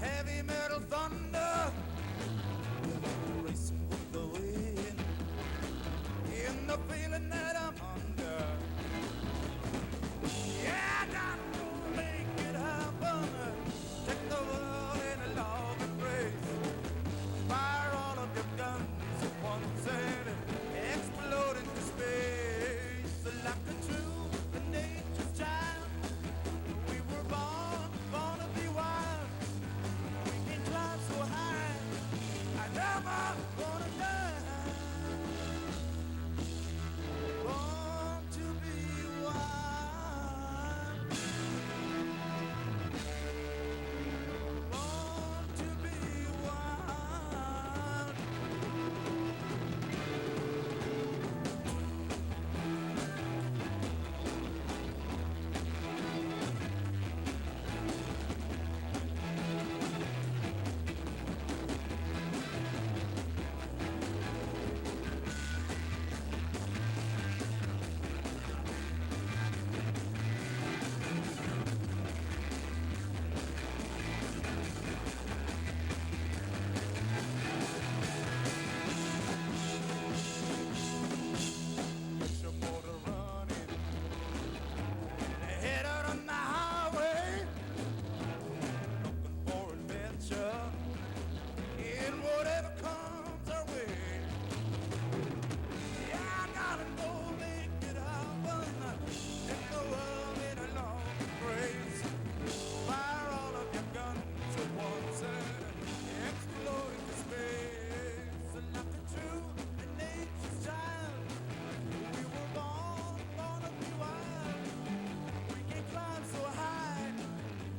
heavy metal thunder, racing with the wind, in the feeling that I'm under. Yeah, darling, go make it happen. Take the world in a love embrace. Fire all of your guns at once and explode into space. Like a true nature's child, we were born to be wild. We can climb so high, I never wanna die. Born to be wild. Born to be wild. Get your motor running, head out on the highway, looking for adventure in whatever comes our way. Yeah, I gotta go make it happen. Take the world in a long embrace. Fire all of your guns at once and explode into space. Like a true nature's child, we were born to be wild. We can climb so high,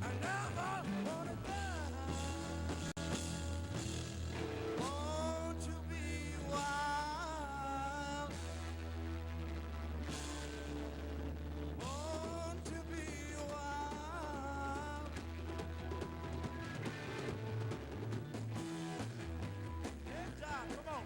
I never wanna die. Born to be wild. Born to be wild. Yeah, John, come on.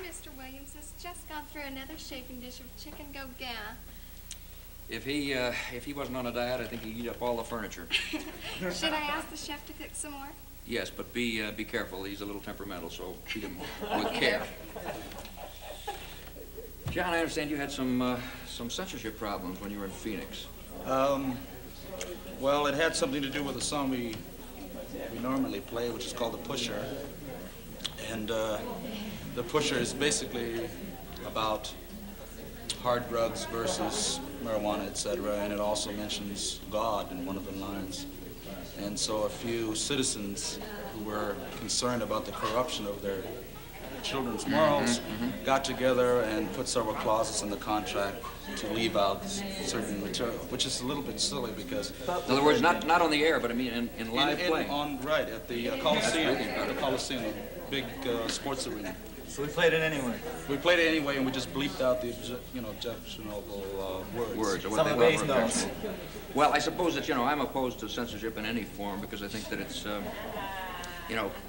Mr. Williams has just gone through another chafing dish of chicken gauguin. If he wasn't on a diet, I think he'd eat up all the furniture. Should I ask the chef to cook some more? Yes, but be careful. He's a little temperamental, so treat him with care. John, I understand you had some censorship problems when you were in Phoenix. Well, it had something to do with a song we normally play, which is called The Pusher. And The Pusher is basically about hard drugs versus marijuana, etc., and it also mentions God in one of the lines. And so a few citizens who were concerned about the corruption of their children's morals, got together and put several clauses in the contract to leave out certain material, which is a little bit silly because... In other words, not on the air, but I mean in live play. Right, at the Coliseum, the big sports arena. So we played it anyway. We played it anyway, and we just bleeped out the objectionable words. Or what they were objectionable. Well, I suppose that, I'm opposed to censorship in any form because I think that it's,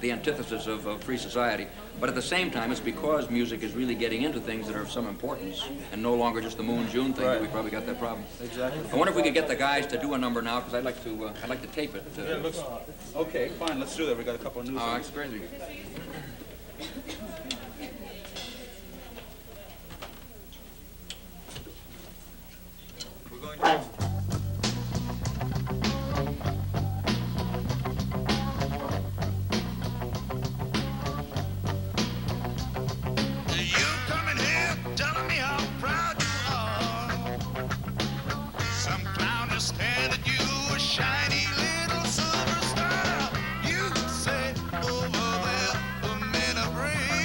the antithesis of free society. But at the same time, it's because music is really getting into things that are of some importance and no longer just the Moon June thing that we probably got that problem. Exactly. I wonder if we could get the guys to do a number now because I'd like to tape it. Yeah, it looks... Okay, fine, let's do that. We got a couple of news. Oh, that's crazy. Shiny little silver star. You say over there, the men are brave.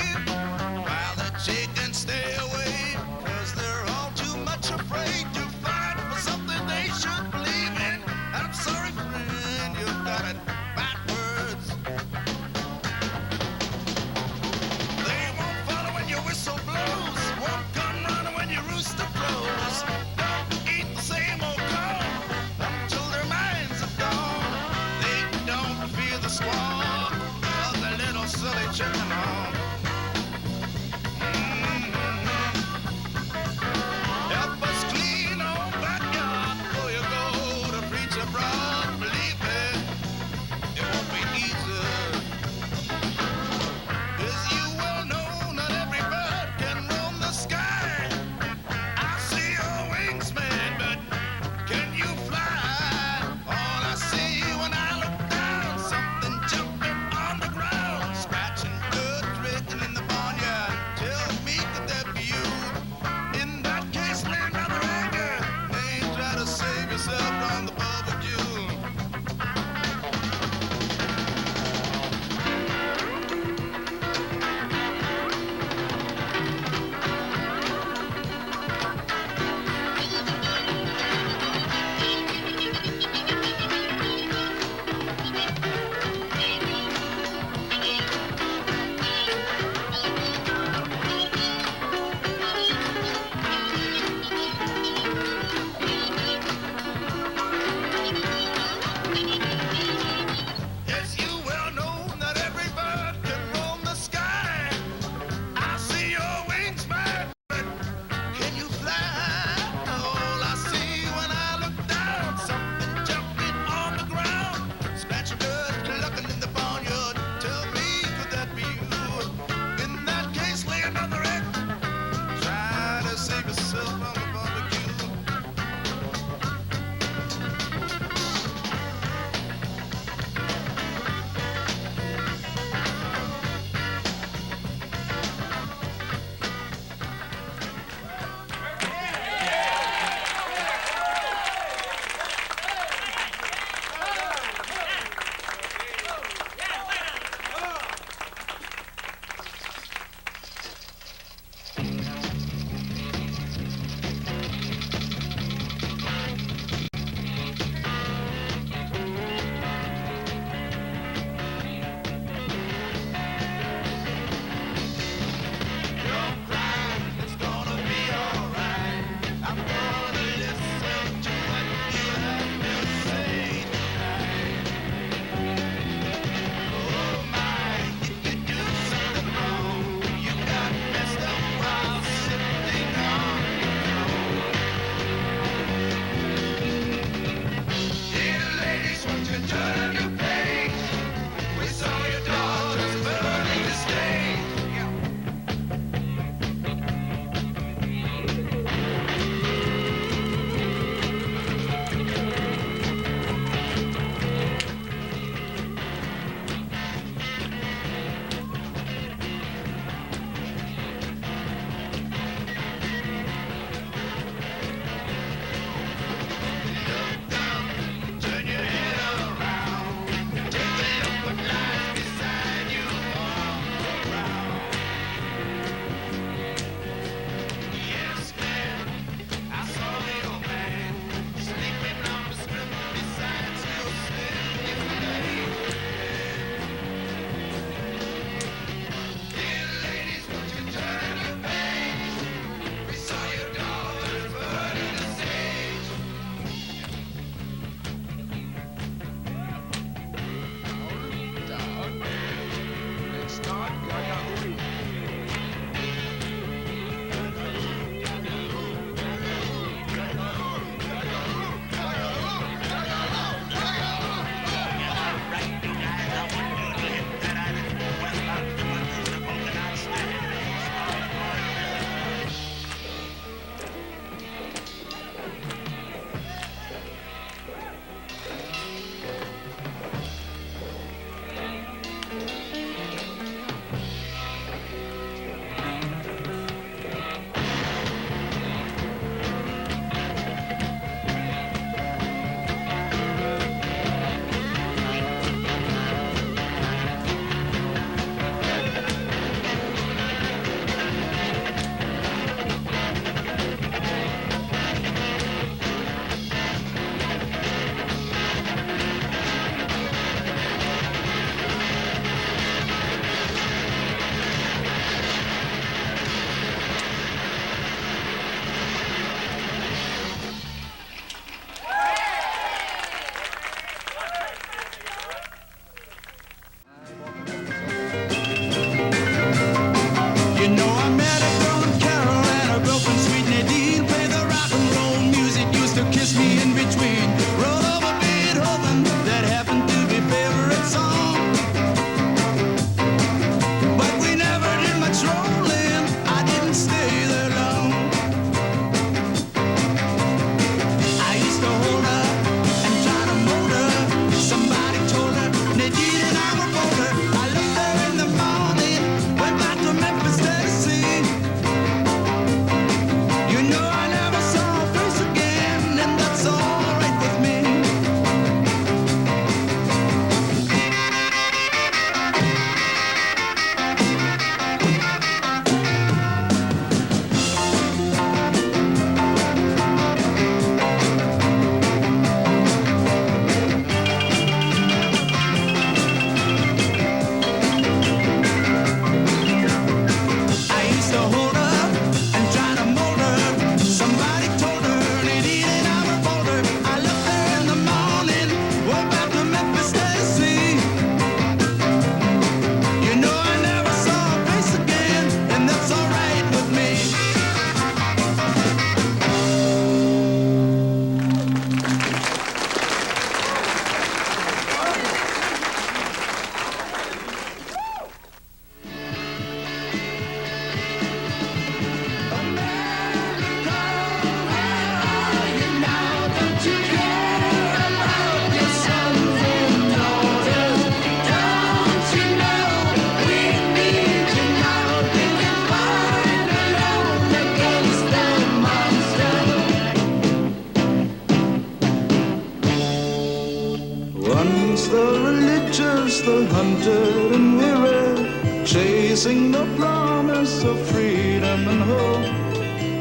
chasing the promise of freedom and hope,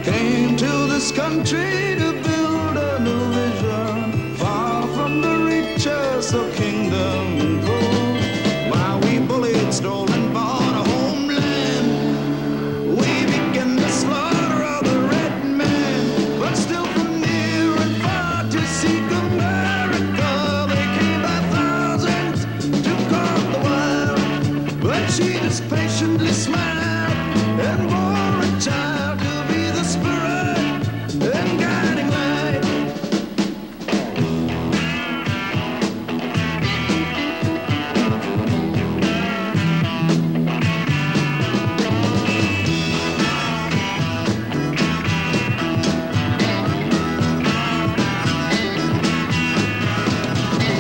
came to this country to build a new vision, far from the reaches of kingdom and gold. While we bullied, stole, and bought a homeland, we began the slaughter of the red man. But still from near and far to seek America, they came by thousands to conquer the wild. But she just patiently smiled and bore a child to be the spirit and guiding light.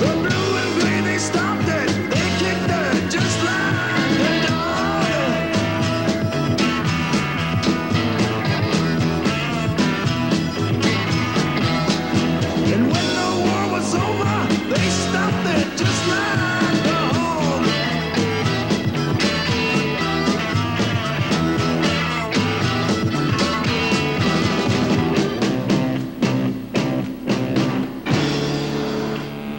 The blue and green, they stopped it, they kicked it just like a dog. And when the war was over, they stopped it just like a hog.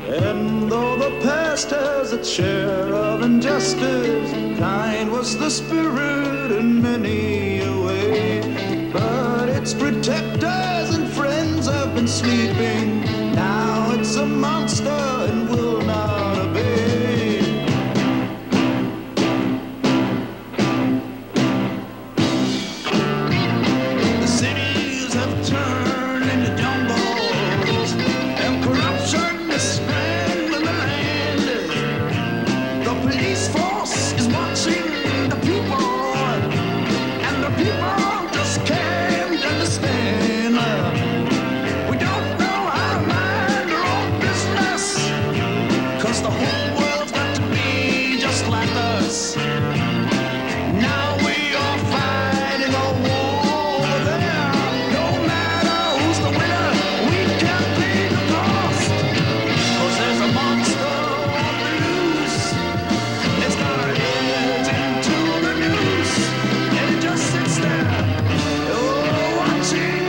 And though the past has its share of injustice, kind was the spirit in many a way. But its protectors and friends have been sleeping. Now it's a monster and will not obey. The cities have turned into jungles, and corruption is spreading in the land. The police force is watching the people, and the people just can't understand. We don't know how to mind our own business, 'cause the whole world's got to be just like us. Now we are fighting a war over there. No matter who's the winner, we can't pay the cost, 'cause there's a monster on the loose. It's got our heads into the noose, and it just sits there, oh, watching.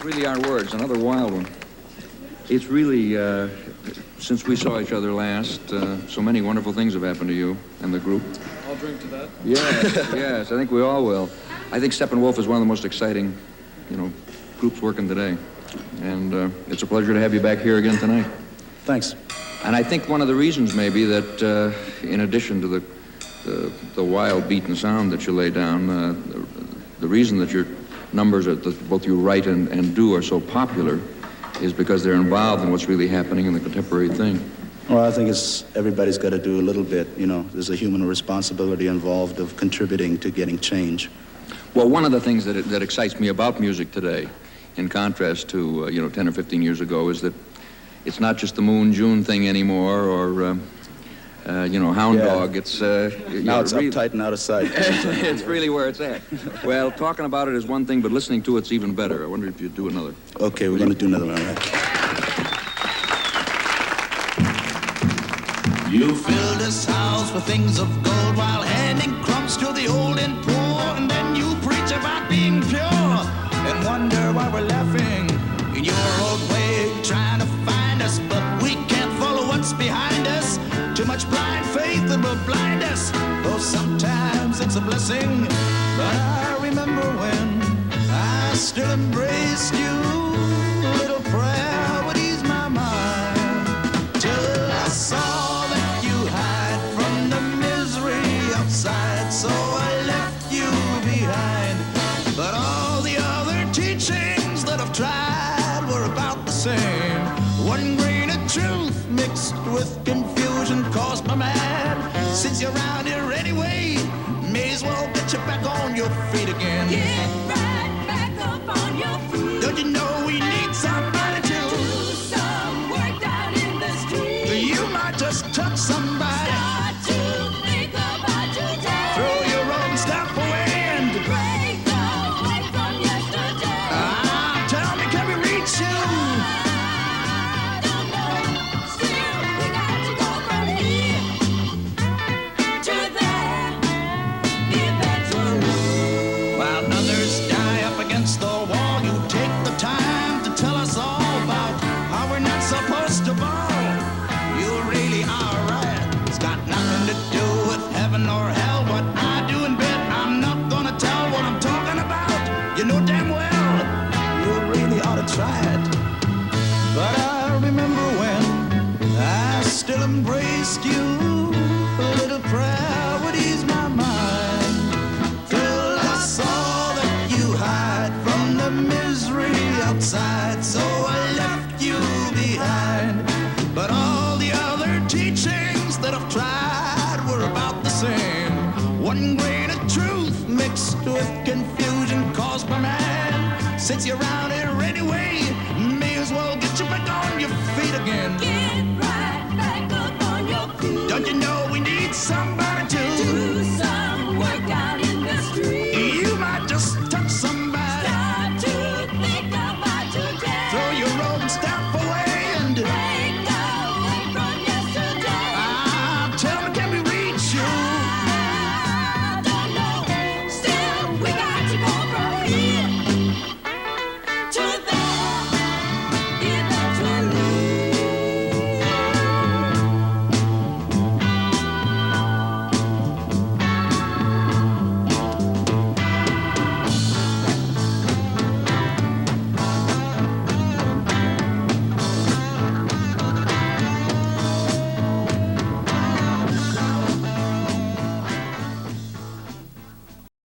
Really aren't words, another wild one. It's really, since we saw each other last, so many wonderful things have happened to you and the group. I'll drink to that. Yes, yes, I think we all will. I think Steppenwolf is one of the most exciting, groups working today. And it's a pleasure to have you back here again tonight. Thanks. And I think one of the reasons may be that, in addition to the wild beat and sound that you lay down, the reason that your numbers that both you write and do are so popular is because they're involved in what's really happening in the contemporary thing. Well, I think everybody's got to do a little bit, there's a human responsibility involved of contributing to getting change. Well, one of the things that excites me about music today, in contrast to, 10 or 15 years ago, is that it's not just the Moon June thing anymore, or, Hound Dog. It's now it's uptight and out of sight. It's really where it's at. Well, talking about it is one thing, but listening to it's even better. I wonder if you'd do another. Okay, we're going to do another one, all right. You fill this house with things of gold while handing crumbs to the old and poor, and then you preach about being pure and wonder why we're laughing in your old way, trying to find us, but we can't follow what's behind us. Too much blind faith that will blind us, though sometimes it's a blessing. But I remember when I stood embraced you. A little prayer would ease my mind. Till I saw that you hide from the misery outside, so I left you behind. But all the other teachings that I've tried were about the same. One grain of truth mixed with confusion caused my mad. Since you're around here anyway, may as well get you back on your feet again. Get right back up on your feet. Don't you know we need somebody to do some work down in the street? You might just touch somebody. Start to think about today. Throw your own stuff away and break away from yesterday. Tell me, can we reach you? I don't know. Still, we got to go from here to there eventually. While others die up against the wall, you take the time to tell us all about how we're not supposed to ball. You really are right. It's got nothing to do with heaven or hell. What I do in bed, I'm not gonna tell what I'm talking about. You know damn well you really ought to try it. But I remember when I still embraced you. A little prayer would ease my mind. Till I saw that you hide from the misery outside, so I left you behind. But all the other teachings that I've tried were about the same. One grain of truth mixed with confusion caused by man. Since you're around